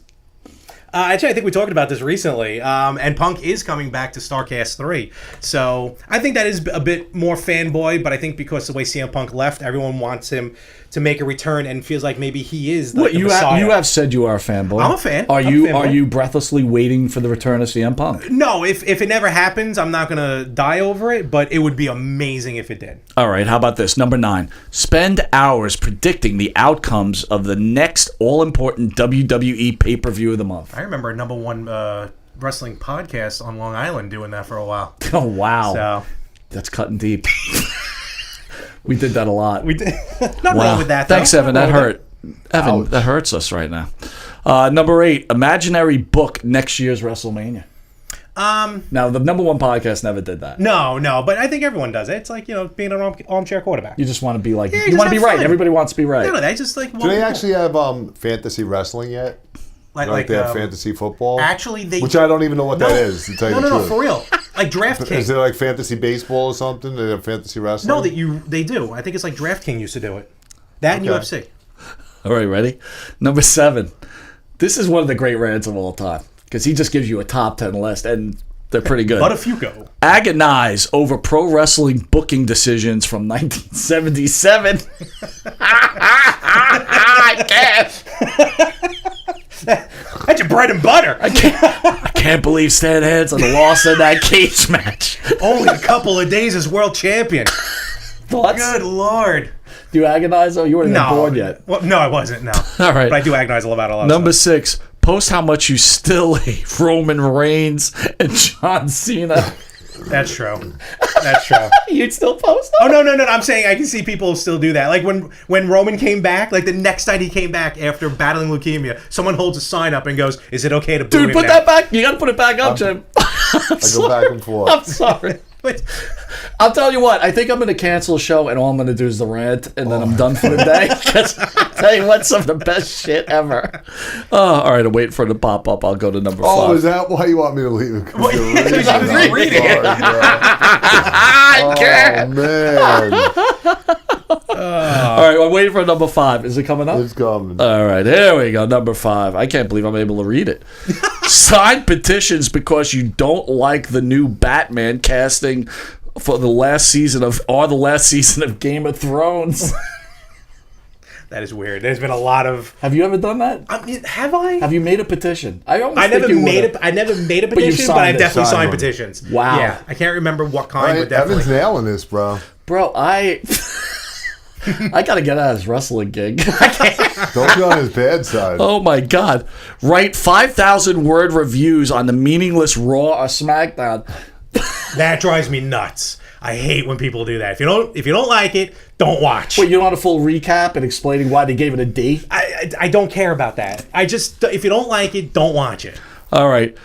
Actually, I think we talked about this recently, and Punk is coming back to StarCast 3. So I think that is a bit more fanboy, but I think because the way CM Punk left, everyone wants him to make a return and feels like maybe he is the Messiah. You have said you are a fanboy. I'm a fan. Are you breathlessly waiting for the return of CM Punk? No, if it never happens, I'm not going to die over it, but it would be amazing if it did. All right, how about this? Number 9. Spend hours predicting the outcomes of the next all-important WWE pay-per-view of the month. I remember a number one wrestling podcast on Long Island doing that for a while. Oh, wow. So that's cutting deep. We did that a lot. We did. Not wrong with that, though. Thanks, Evan. That hurt. Evan, that hurts us right now. Number 8, imaginary book next year's WrestleMania. Now, the number one podcast never did that. No, but I think everyone does it. It's like, being an armchair quarterback. You just want to be like, you want to be right. Fun. Everybody wants to be right. No, they just like. Do they actually have fantasy wrestling yet? Like they have fantasy football? Actually, which I don't even know what that is, to tell you the truth. No, for real. Like DraftKings. Is it like fantasy baseball or something? They have fantasy wrestling? No, they do. I think it's like DraftKings used to do it. That and UFC. All right, ready? Number 7. This is one of the great rants of all time because he just gives you a top 10 list, and they're pretty good. But if you go. Agonize over pro wrestling booking decisions from 1977. I can't. That's your bread and butter. I can't believe Stan Hansen lost in that cage match. Only a couple of days as world champion. Thoughts? Good Lord. Do you agonize? Oh, you weren't even born yet. Well, no, I wasn't. No. All right. But I do agonize about a lot of Number stuff. 6. Post how much you still hate Roman Reigns and John Cena. That's true. That's true. You'd still post that? Oh, no. I'm saying I can see people still do that. Like when Roman came back, like the next night he came back after battling leukemia, someone holds a sign up and goes, "Is it okay to boo him Dude, put now?" that back. You got to put it back up, Jim. I go back and forth. I'm sorry. I'll tell you what. I think I'm going to cancel a show, and all I'm going to do is the rant, and then I'm done for the day. Because I'll tell you what, some of the best shit ever. All right, I'm waiting for it to pop up. I'll go to number 5. Oh, is that why you want me to leave? Well, I'm reading it. I can't. Oh, man. All right, I'm waiting for number 5. Is it coming up? It's coming. All right, here we go. Number 5. I can't believe I'm able to read it. Sign petitions because you don't like the new Batman casting for the last season of Game of Thrones. That is weird. There's been a lot of. Have you ever done that? I mean, have I? Have you made a petition? I never made a petition, but I've definitely signed petitions. Wow. Yeah, I can't remember what kind, but Evan's definitely. nailing this, bro. Bro, I got to get out of this wrestling gig. Don't be on his bad side. Oh my God! Write 5,000 word reviews on the meaningless Raw or SmackDown. That drives me nuts. I hate when people do that. If you don't like it, don't watch. Wait, you don't want a full recap and explaining why they gave it a D? I don't care about that. If you don't like it, don't watch it. All right.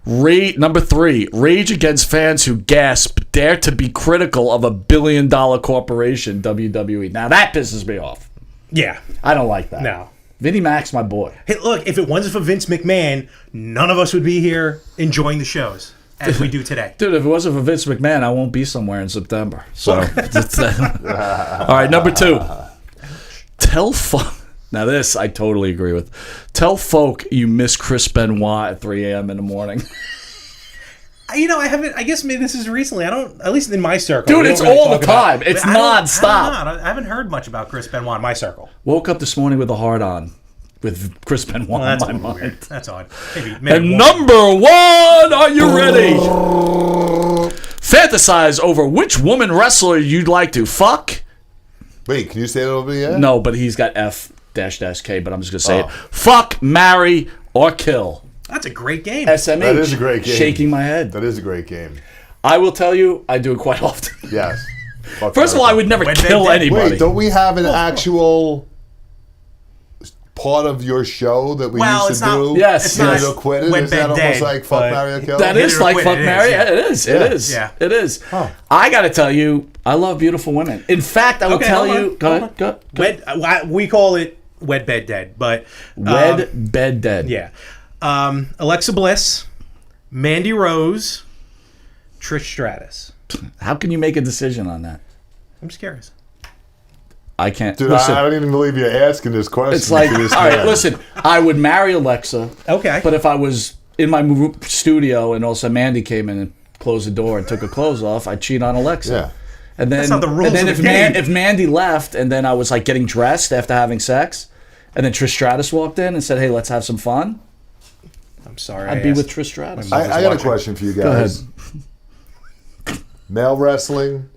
Number 3, rage against fans who gasp, dare to be critical of a billion-dollar corporation, WWE. Now that pisses me off. Yeah. I don't like that. No. Vinnie Mac's my boy. Hey, look, if it wasn't for Vince McMahon, none of us would be here enjoying the shows as we do today. Dude, if it wasn't for Vince McMahon, I won't be somewhere in September. So, all right, number 2. Tell folk. Now this I totally agree with. Tell folk you miss Chris Benoit at 3 a.m. in the morning. I haven't. I guess maybe this is recently. I don't. At least in my circle, dude, it's really all the time. It's nonstop. I haven't heard much about Chris Benoit in my circle. Woke up this morning with a heart on, with Chris Benoit in my mind. Weird. That's odd. Maybe and number 1, are you ready? Fantasize over which woman wrestler you'd like to fuck. Wait, can you say that over again? No, but he's got F-K, but I'm just gonna say it. Fuck, marry, or kill. That's a great game. SMH. That is a great game. Shaking my head. That is a great game. I will tell you, I do it quite often. Yes. First of all, I would never kill anybody. Wait, don't we have an actual part of your show that we used to do? Yes. It's not quit it. Is that almost like fuck, marry, or kill? That is like fuck, marry. Yeah. It is. It is. Yeah. It is. Huh. I got to tell you, I love beautiful women. In fact, I will tell you. Go ahead. We call it wed, bed, dead. But wed, bed, dead. Yeah. Alexa Bliss, Mandy Rose, Trish Stratus. How can you make a decision on that? I'm just curious. I can't. Dude, listen, I don't even believe you're asking this question. it's like, to this all right, man. listen, I would marry Alexa. Okay. But if I was in my studio and also Mandy came in and closed the door and took her clothes off, I'd cheat on Alexa. Yeah. And then, That's not the rules and then of if, the game. if Mandy left and then I was like getting dressed after having sex, and then Trish Stratus walked in and said, "Hey, let's have some fun," I'm sorry. I'd be with Trish Stratus. I got a question for you guys. Male wrestling,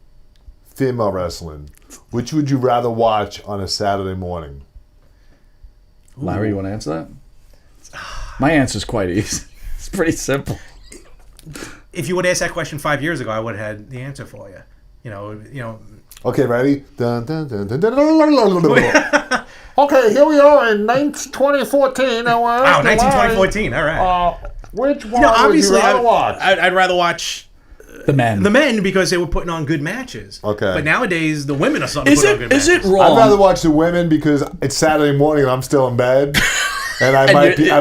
female wrestling. Which would you rather watch on a Saturday morning? Larry, you want to answer that? My answer is quite easy. It's pretty simple. If you would ask that question 5 years ago, I would have had the answer for you. You know. Okay, ready? Dun, dun, dun, dun, dun, dun, dun, dun. Okay, here we are in 2014. 2014. All right. Which one No, would you obviously, rather watch? I'd rather watch The men. the men because they were putting on good matches. Okay. But nowadays, the women are starting to Is put on good it matches. wrong? I'd rather watch the women because it's Saturday morning and I'm still in bed. And I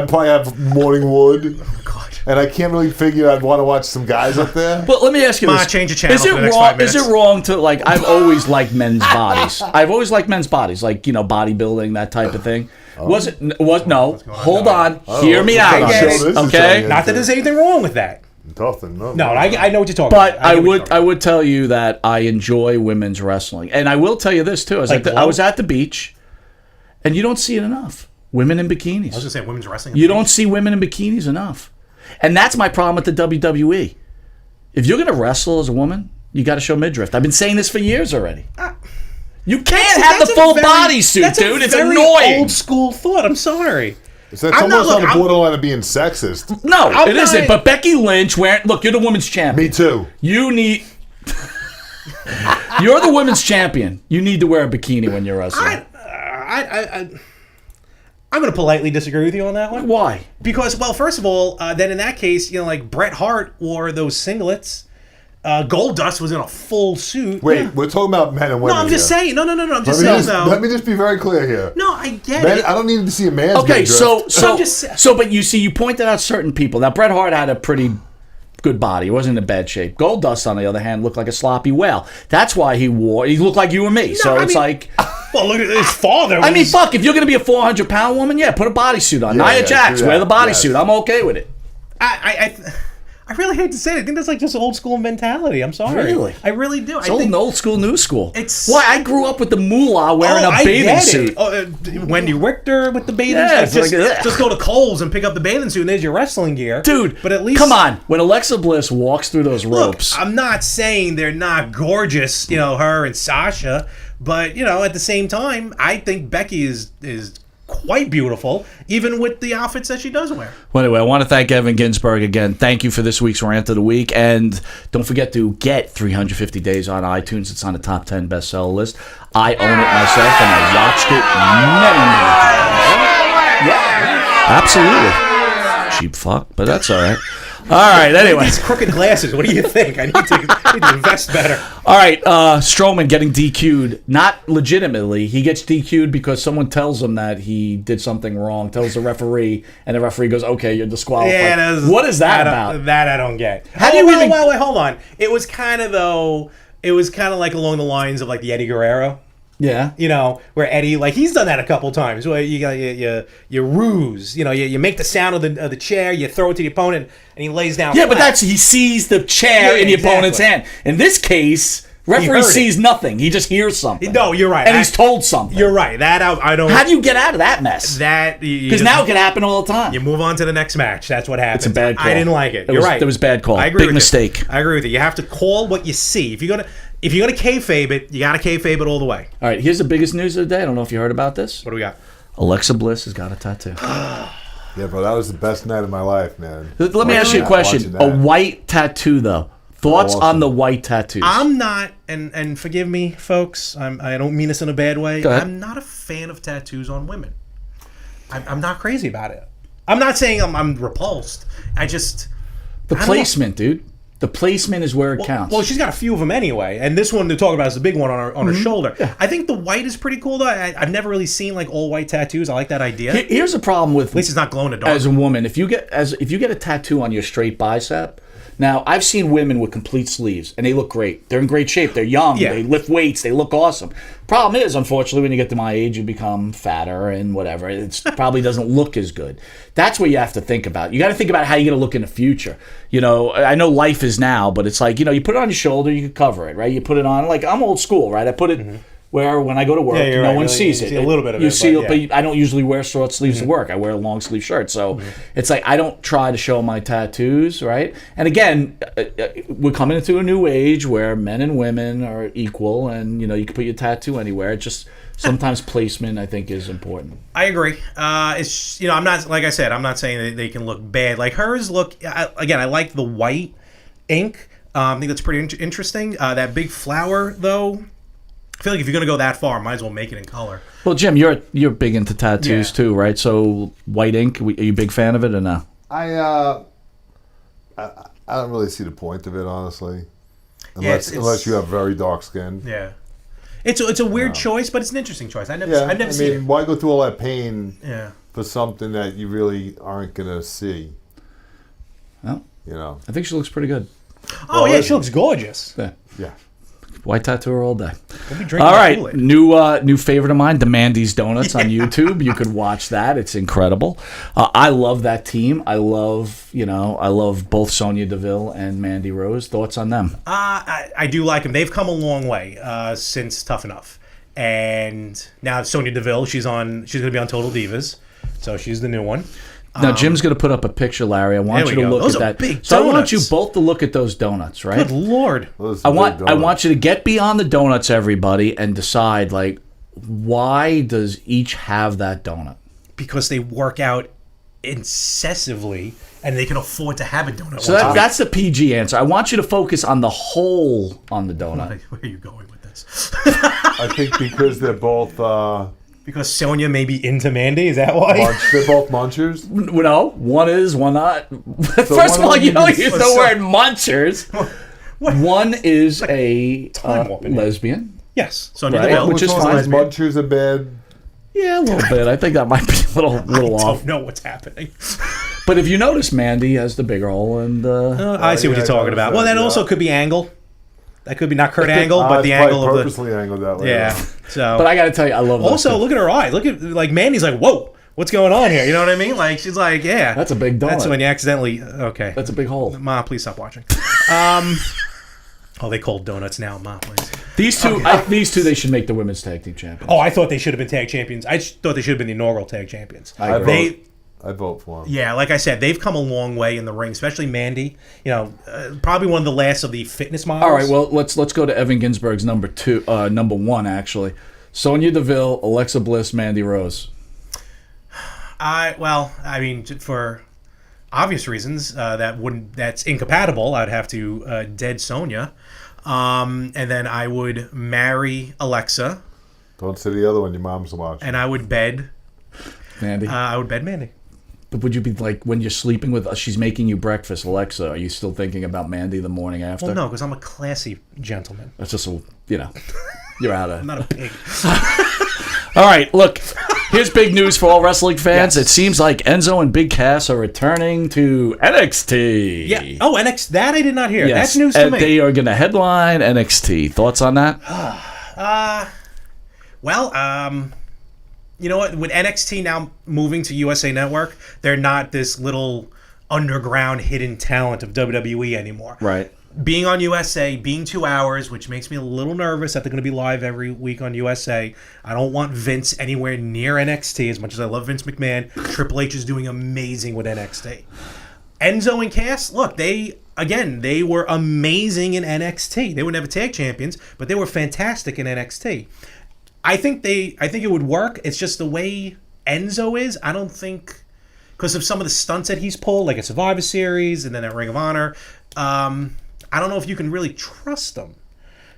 probably have morning wood. Oh, God. And I can't really figure I'd want to watch some guys up there. But let me ask you Ma, this: change the channel Is for it the next wrong? 5 minutes. Is it wrong to like? I've always liked men's bodies. I've always liked men's bodies, like bodybuilding, that type of thing. Was it? Was no? Hold on. Hear me out on okay, this, this is okay? turning Not that there's anything wrong with that. Nothing. No, I know what you're talking But about. I get what you're talking would tell you that I enjoy women's wrestling, and I will tell you this too. I was at the beach, and you don't see it enough. Women in bikinis. I was going to say women's wrestling. You don't see women in bikinis enough. And that's my problem with the WWE. If you're going to wrestle as a woman, you got to show midriff. I've been saying this for years already. You can't have the full bodysuit, dude. It's annoying. Old school thought. I'm sorry. It's almost on the borderline of being sexist. No, I'm it not- isn't. But Becky Lynch wearing... Look, you're the women's champion. Me too. You need... You're the women's champion. You need to wear a bikini when you're wrestling. I'm going to politely disagree with you on that one. Why? Because, well, first of all, then in that case, like Bret Hart wore those singlets. Goldust was in a full suit. Wait, we're talking about men and women. No, I'm just here. saying. No. I'm just saying, though. Let me just be very clear here. No, I get Men, it. I don't need to see a man's Okay, midriff. but you see, you pointed out certain people. Now, Bret Hart had a pretty good body. He wasn't in bad shape. Goldust, on the other hand, looked like a sloppy whale. That's why he looked like you and me. So I it's mean- like... Well, look at his father. I mean, fuck, if you're going to be a 400-pound woman, yeah, put a bodysuit on. Yeah, Nia yeah, Jax, do wear the that, bodysuit. yes. I'm okay with it. I really hate to say it. I think that's like just old school mentality. I'm sorry. Really? I really do. It's old school, new school. It's- Why? I grew up with the moolah wearing a bathing suit. Wendy Richter with the bathing Yeah, suit. it's like, Just go to Kohl's and pick up the bathing suit, and there's your wrestling gear. Dude, but at least come on. When Alexa Bliss walks through those Look, ropes... I'm not saying they're not gorgeous, her and Sasha, but at the same time, I think Becky is quite beautiful, even with the outfits that she does wear. Well, anyway, I want to thank Evan Ginsberg again. Thank you for this week's Rant of the Week. And don't forget to get 350 Days on iTunes. It's on the top 10 bestseller list. I own it myself, and I watched it many, many times. Yeah, absolutely. Cheap fuck, but that's all right. All right, anyway. These crooked glasses, what do you think? I need to invest better. All right, Strowman getting DQ'd. Not legitimately. He gets DQ'd because someone tells him that he did something wrong, tells the referee, and the referee goes, okay, you're disqualified. Yeah, what is that about? That I don't get. How do you even... Wait, hold on. It was kind of like along the lines of like the Eddie Guerrero. Yeah. Where Eddie, like, he's done that a couple times. Where you got you ruse. You make the sound of the chair, you throw it to the opponent, and he lays down. Yeah, flat. but he sees the chair in the opponent's hand. In this case, referee sees nothing. He just hears something. No, you're right. And he's told something. You're right. That I don't. How do you get out of that mess? Because now it can happen all the time. You move on to the next match. That's what happens. It's a bad call. I didn't like it. You're right. It was a bad call. I agree Big with mistake. You. I agree with you. You have to call what you see. If you're gonna kayfabe it, you gotta kayfabe it all the way. All right, here's the biggest news of the day. I don't know if you heard about this. What do we got? Alexa Bliss has got a tattoo. Yeah, bro, that was the best night of my life, man. Let me ask you a question. A white tattoo, though. Thoughts on the white tattoos? I'm not, and forgive me, folks. I don't mean this in a bad way. Go ahead. I'm not a fan of tattoos on women. I'm not crazy about it. I'm not saying I'm repulsed. I just the placement, dude. The placement is where it counts. Well, she's got a few of them anyway, and this one to talk about is the big one on her shoulder. Yeah. I think the white is pretty cool though. I've never really seen like all white tattoos. I like that idea. Here's a problem with at least it's not glow in the dark. As a woman, if you get a tattoo on your straight bicep, Now, I've seen women with complete sleeves, and they look great. They're in great shape. They're young. Yeah. They lift weights. They look awesome. Problem is, unfortunately, when you get to my age, you become fatter and whatever. It probably doesn't look as good. That's what you have to think about. You got to think about how you're going to look in the future. You know, I know life is now, but it's like, you know, you put it on your shoulder, you can cover it, right? You put it on, like, I'm old school, right? I put it where when I go to work, no one sees it. See a little bit of you it. See, but I don't usually wear short sleeves to work. I wear a long sleeve shirt. So it's like I don't try to show my tattoos, right? And again, we're coming into a new age where men and women are equal, and you know you can put your tattoo anywhere. It just sometimes placement, I think, is important. I agree. It's, you know, I'm not, like I said, I'm not saying that they can look bad. Like hers look. Again, I like the white ink. I think that's pretty interesting. That big flower, though. I feel like if you're gonna go that far, might as well make it in color. Well, Jim, you're big into tattoos too, right? So white ink, are you a big fan of it or no? I don't really see the point of it, honestly. Unless you have very dark skin. Yeah, it's a weird choice, but it's an interesting choice. I've never seen it. Why go through all that pain Yeah. for something that you really aren't gonna see? Well, You know. I think she looks pretty good. Oh yeah, she looks gorgeous. Yeah. White tattooer all day. We'll be drinking All right, Kool-Aid. new favorite of mine, Demandy's Donuts on YouTube. You could watch that; it's incredible. I love that team. I love both Sonya Deville and Mandy Rose. Thoughts on them? I do like them. They've come a long way since Tough Enough, and now Sonya Deville. She's going to be on Total Divas, so she's the new one. Now Jim's going to put up a picture, Larry. I want you to look at that. Big so donuts. I want you both to look at those donuts, right? Good Lord! I want you to get beyond the donuts, everybody, and decide like why does each have that donut? Because they work out incessively, and they can afford to have a donut. So that's the PG answer. I want you to focus on the hole on the donut. Where are you going with this? I think because they're both Because Sonya may be into Mandy, is that why? they're both munchers. No, one is, one not. First of all, you don't use the word munchers. One is a lesbian. Yes, Sonya Right, Deville, which is fine. Munchers are bad. Yeah, a little bit. I think that might be a little I off. don't know what's happening. But if you notice, Mandy has the bigger hole, and I see what you're talking about. Well, that also could be Angle. That could be not Kurt Angle, but the angle of the. Purposely angled that way. Yeah. So. But I got to tell you, I love. Also, look at her eyes. Look at like Mandy's like, whoa, what's going on here? You know what I mean? Like she's like, yeah, that's a big donut. That's when you accidentally. Okay. That's a big hole. Ma, please stop watching. They call donuts now, Ma, please. These two, they should make the women's tag team champions. Oh, I thought they should have been tag champions. I thought they should have been the inaugural tag champions. I vote for them. Yeah, like I said, they've come a long way in the ring, especially Mandy. You know, probably one of the last of the fitness models. All right, well, let's go to Evan Ginsberg's number one, actually. Sonya Deville, Alexa Bliss, Mandy Rose. I mean, for obvious reasons, that's incompatible. I'd have to dead Sonya, and then I would marry Alexa. Don't say the other one. Your mom's watching. And I would bed Mandy. I would bed Mandy. But would you be like, when you're sleeping with she's making you breakfast, Alexa, are you still thinking about Mandy the morning after? Well, no, because I'm a classy gentleman. That's just you're out of. I'm not a pig. All right, look. Here's big news for all wrestling fans. Yes. It seems like Enzo and Big Cass are returning to NXT. Yeah. Oh, NXT. That I did not hear. Yes. That's news to me. They are going to headline NXT. Thoughts on that? You know what? With NXT now moving to USA Network, they're not this little underground hidden talent of WWE anymore. Right. Being on USA, being 2 hours, which makes me a little nervous that they're going to be live every week on USA. I don't want Vince anywhere near NXT as much as I love Vince McMahon. Triple H is doing amazing with NXT. Enzo and Cass, look, they were amazing in NXT. They were never tag champions, but they were fantastic in NXT. I think it would work. It's just the way Enzo is. I don't think, because of some of the stunts that he's pulled, like a Survivor Series and then at Ring of Honor. I don't know if you can really trust him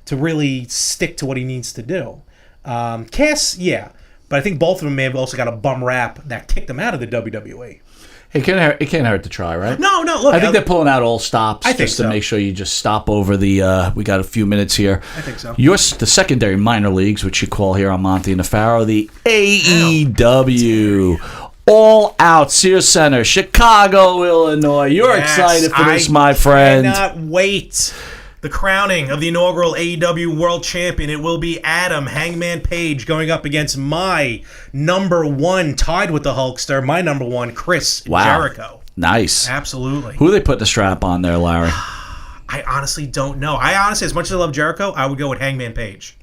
to really stick to what he needs to do. Cass, yeah, but I think both of them may have also got a bum rap that kicked them out of the WWE. It can't hurt to try, right? No, look. I think they're pulling out all stops just to make sure you just stop over the. We got a few minutes here. I think so. The secondary minor leagues, which you call here on Monte and the Pharaoh, the AEW. All Out, Sears Center, Chicago, Illinois. You're excited for this, my friend. I cannot wait. The crowning of the inaugural AEW World Champion. It will be Adam Hangman Page going up against my number one, tied with the Hulkster, my number one, Chris Jericho. Nice. Absolutely. Who they put the strap on there, Larry? I honestly don't know. As much as I love Jericho, I would go with Hangman Page.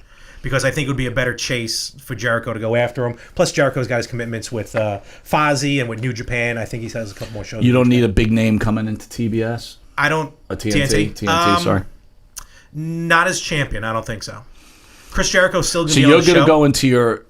Because I think it would be a better chase for Jericho to go after him. Plus, Jericho's got his commitments with Fozzy and with New Japan. I think he has a couple more shows. You don't need a big name coming into TBS? I don't. TNT? TNT, sorry. Not as champion. I don't think so. Chris Jericho's still going to be on the show. So you're going to go into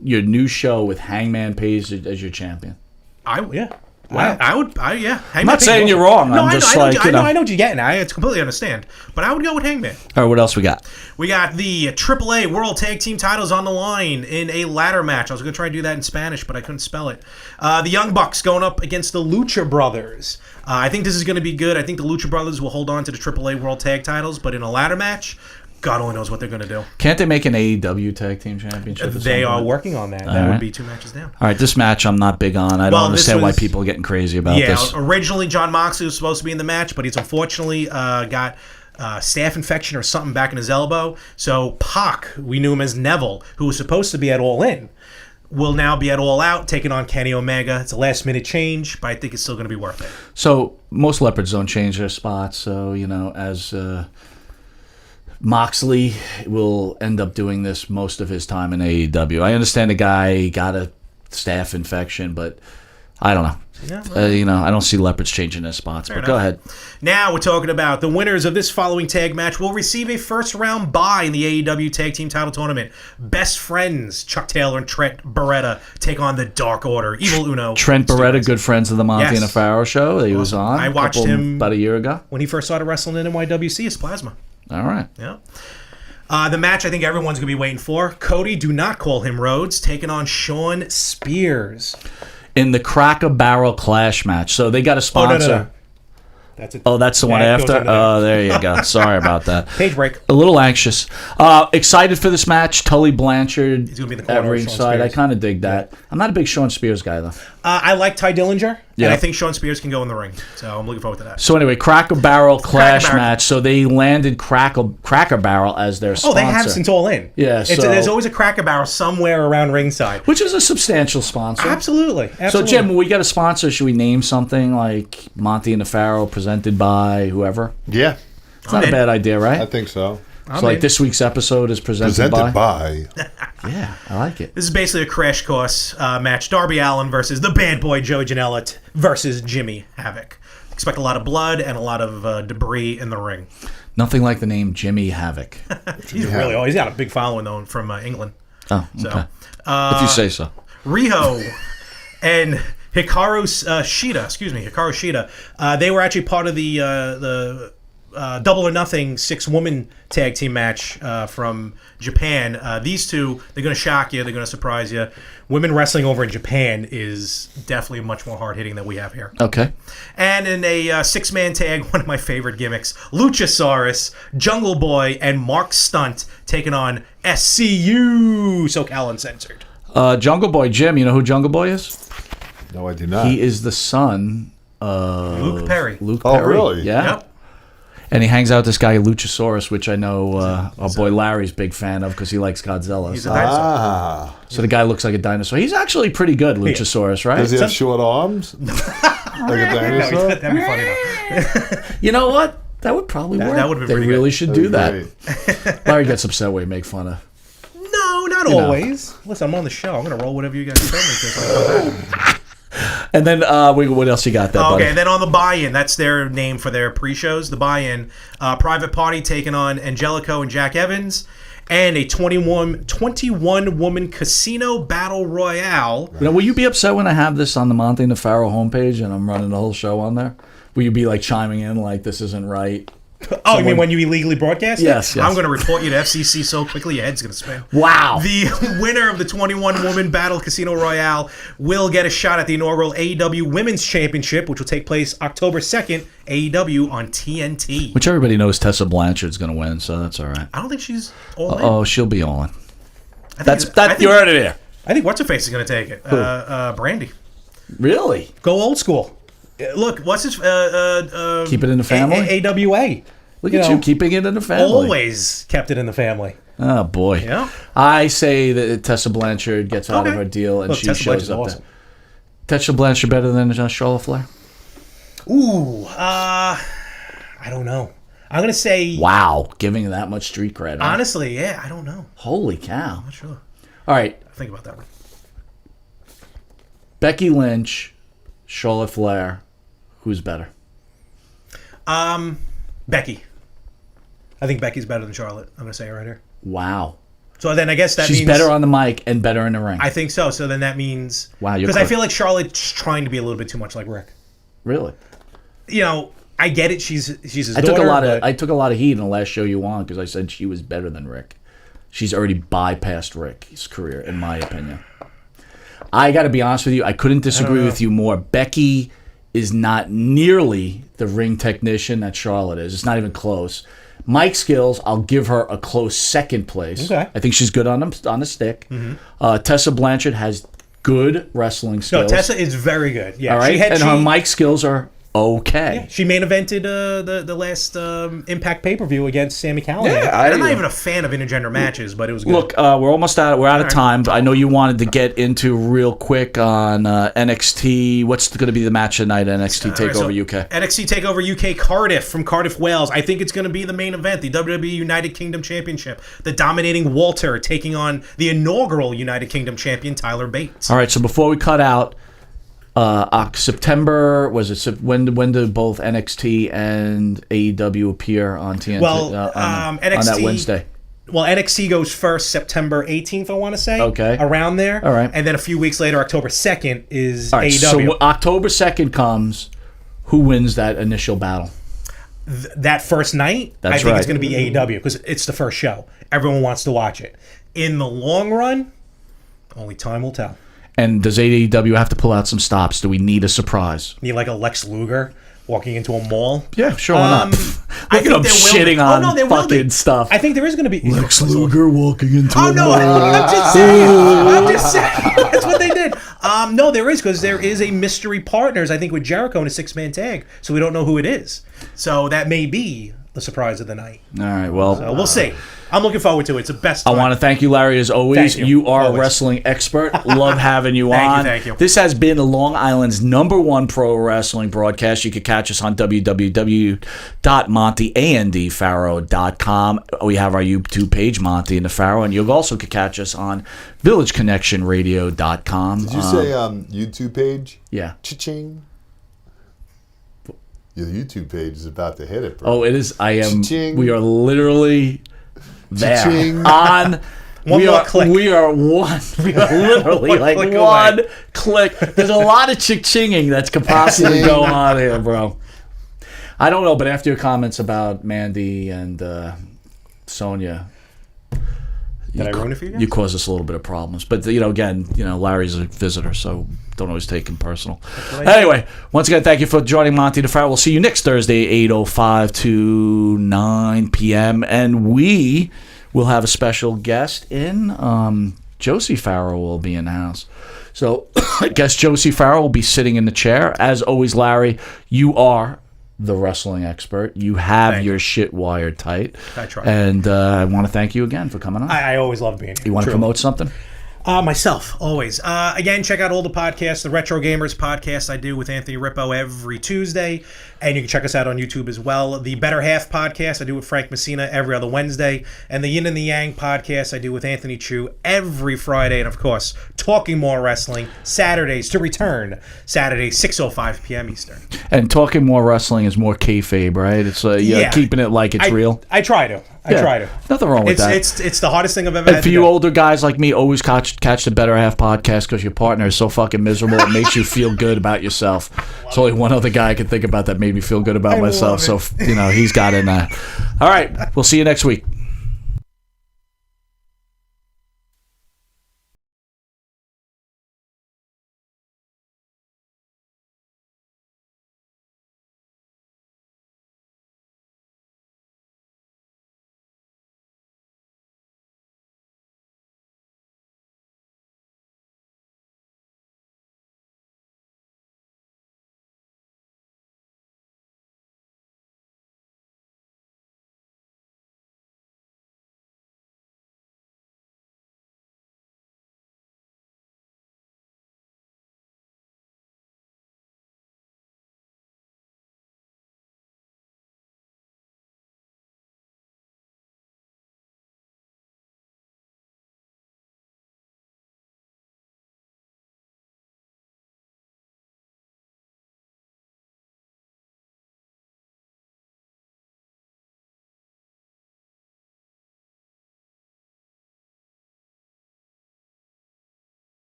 your new show with Hangman Page as your champion? Yeah. Wow. I would. Yeah. Hangman I'm not saying you're wrong. I'm just I know what you're getting. I completely understand. But I would go with Hangman. All right, what else we got? We got the AAA World Tag Team titles on the line in a ladder match. I was going to try and do that in Spanish, but I couldn't spell it. The Young Bucks going up against the Lucha Brothers. I think this is going to be good. I think the Lucha Brothers will hold on to the AAA World Tag titles, but in a ladder match, God only knows what they're going to do. Can't they make an AEW Tag Team Championship? They are working on that. That would be 2 matches down. All right, this match I'm not big on. I don't understand why people are getting crazy about this. Yeah, originally John Moxley was supposed to be in the match, but he's unfortunately got staph infection or something back in his elbow. So Pac, we knew him as Neville, who was supposed to be at All In, will now be at All Out, taking on Kenny Omega. It's a last-minute change, but I think it's still going to be worth it. So most leopards don't change their spots, so, as... Moxley will end up doing this most of his time in AEW. I understand the guy got a staph infection, but I don't know. Yeah, I don't see leopards changing their spots. But go ahead. Now we're talking about the winners of this following tag match will receive a first-round bye in the AEW Tag Team Title Tournament. Best friends Chuck Taylor and Trent Beretta take on the Dark Order. Evil Uno. Trent Beretta, good friends of the Monte and the Pharaoh show that he was on. I watched him about a year ago when he first started wrestling in NYWC as Plasma. All right. Yeah. The match I think everyone's going to be waiting for. Cody, do not call him Rhodes, taking on Shawn Spears. In the Cracker Barrel Clash match. So they got a sponsor. No. That's it. Oh, that's the one after? Oh, there you go. Sorry about that. Page break. A little anxious. Excited for this match. Tully Blanchard He's going to be the at ringside. I kind of dig that. I'm not a big Shawn Spears guy, though. I like Ty Dillinger, and I think Shawn Spears can go in the ring. So I'm looking forward to that. So anyway, Cracker Barrel Clash match. So they landed Cracker Barrel as their sponsor. Oh, they have since All In. Yeah. There's always a Cracker Barrel somewhere around ringside. Which is a substantial sponsor. Absolutely. So, Jim, when we get a sponsor, should we name something like Monte and the Pharaoh presented by whoever? Yeah. It's not a bad idea, right? I think so. Like this week's episode is presented by? Yeah, I like it. This is basically a crash course match. Darby Allin versus the bad boy Joey Janela versus Jimmy Havoc. Expect a lot of blood and a lot of debris in the ring. Nothing like the name Jimmy Havoc. He's got a big following though from England. Oh, okay. If you say so. Riho and Hikaru Shida, they were actually part of the Double or Nothing 6-woman tag team match from Japan. These two, they're going to shock you. They're going to surprise you. Women wrestling over in Japan is definitely much more hard-hitting than we have here. Okay. And in a 6-man tag, one of my favorite gimmicks, Luchasaurus, Jungle Boy, and Mark Stunt taking on SCU, SoCal Uncensored. Jungle Boy, Jim, you know who Jungle Boy is? No, I do not. He is the son of Luke Perry. Oh, really? Yeah. Yep. And he hangs out with this guy, Luchasaurus, which I know our boy Larry's big fan of because he likes Godzilla. He's a dinosaur. So the guy looks like a dinosaur. He's actually pretty good, Luchasaurus, right? Does he have short arms? Like a dinosaur? That'd be funny, though. You know what? That would probably work. That would be They pretty really good. should do that. Larry gets upset when we make fun of. No, not always. Listen, I'm on the show. I'm going to roll whatever you guys tell me. And then what else you got there, buddy? Okay, then on the buy-in, that's their name for their pre-shows. The buy-in, Private Party taking on Angelico and Jack Evans, and a 21-woman casino battle royale. Now, will you be upset when I have this on the Monte and the Pharaoh homepage and I'm running the whole show on there? Will you be like chiming in like this isn't right? Oh, you mean when you illegally broadcast it? Yes. I'm going to report you to FCC so quickly your head's going to spin. Wow. The winner of the 21-woman battle casino royale will get a shot at the inaugural AEW Women's Championship, which will take place October 2nd, AEW on TNT. Which everybody knows Tessa Blanchard's going to win, so that's all right. I don't think she's all in. Oh, she'll be all in. You heard it here. I think What's-Her-Face is going to take it. Brandy. Really? Go old school. Look, what's his... Keep it in the family? AWA. Look at you keeping it in the family. Always kept it in the family. Oh, boy. Yeah. I say that Tessa Blanchard gets out of her deal and she shows up there. Tessa Blanchard better than Charlotte Flair? Ooh, I don't know. I'm going to say... Wow, giving that much street cred. Honestly, yeah, I don't know. Holy cow. I'm not sure. All right. I'll think about that one. Becky Lynch, Charlotte Flair, who's better? Becky. I think Becky's better than Charlotte. I'm going to say it right here. Wow. So then I guess that means... She's better on the mic and better in the ring. I think so. So then that means... Wow, you're... Because I feel like Charlotte's trying to be a little bit too much like Rick. Really? You know, I get it. She's his daughter. I took a lot of heat in the last show you on because I said she was better than Rick. She's already bypassed Rick's career, in my opinion. I got to be honest with you. I couldn't disagree with you more. Becky is not nearly the ring technician that Charlotte is. It's not even close. Mic skills, I'll give her a close second place. Okay. I think she's good on the stick. Mm-hmm. Tessa Blanchard has good wrestling skills. No, Tessa is very good. Yeah, all right. Her mic skills are okay. Yeah, she main evented the last Impact pay-per-view against Sami Callihan. Yeah, I'm not even a fan of intergender matches, but it was good. Look, we're almost out. We're out of time. But I know you wanted to get into real quick on NXT. What's going to be the match tonight? NXT Takeover UK. NXT Takeover UK Cardiff from Cardiff, Wales. I think it's going to be the main event, the WWE United Kingdom Championship. The dominating Walter taking on the inaugural United Kingdom champion Tyler Bates. All right. So before we cut out. September, was it when do both NXT and AEW appear on TNT? Well, NXT, on that Wednesday. Well, NXT goes first September 18th, I want to say. Okay. Around there. All right. And then a few weeks later, October 2nd, is all right, AEW. So October 2nd comes, who wins that initial battle? That first night, I think it's going to be AEW because it's the first show. Everyone wants to watch it. In the long run, only time will tell. And does AEW have to pull out some stops? Do we need a surprise? Need like a Lex Luger walking into a mall? Yeah, sure, why not? Look at him shitting on fucking stuff. I think there is going to be... Lex Luger walking into a mall. I'm just saying. I'm just saying. That's what they did. No, there is, because there is a mystery partners, I think, with Jericho in a 6-man tag, so we don't know who it is. So that may be the surprise of the night. All right, well... So we'll see. I'm looking forward to it. It's the best time. I want to thank you, Larry, as always. You are a wrestling expert. Love having you on. Thank you. This has been Long Island's #1 pro wrestling broadcast. You can catch us on www.monteandpharaoh.com. We have our YouTube page, Monte and the Pharaoh, and you also could catch us on villageconnectionradio.com. Did you say YouTube page? Yeah. Cha-ching. Your YouTube page is about to hit it, bro. Oh, it is. I am. Cha-ching. We are literally there. Cha-ching. On. We are literally like one click. There's a lot of chick-chinging that could possibly go on here, bro. I don't know, but after your comments about Mandy and Sonya, did I ruin it for you guys? You caused us a little bit of problems. But, again, Larry's a visitor, so don't always take him personal. Anyway, once again, thank you for joining Monte the Pharaoh. We'll see you next Thursday, 8:05 to 9 p.m. And we will have a special guest in. Josie Pharaoh will be in the house. So I guess Josie Pharaoh will be sitting in the chair. As always, Larry, you are the wrestling expert. You have your shit wired tight. I try. And I want to thank you again for coming on. I always love being here. You want to promote something? Myself, always. Again, check out all the podcasts. The Retro Gamers podcast I do with Anthony Rippo every Tuesday. And you can check us out on YouTube as well. The Better Half podcast I do with Frank Messina every other Wednesday. And the Yin and the Yang podcast I do with Anthony Chu every Friday. And, of course, Talking More Wrestling, Saturdays to return. Saturday, 6:05 p.m. Eastern. And Talking More Wrestling is more kayfabe, right? It's keeping it like it's real. I try to. I try to. Nothing wrong with that. It's the hardest thing I've ever had. And for you older guys like me, always catch the Better Half podcast because your partner is so fucking miserable. It makes you feel good about yourself. There's only one other guy I can think about that made me feel good about myself. So, he's got in that. All right. We'll see you next week.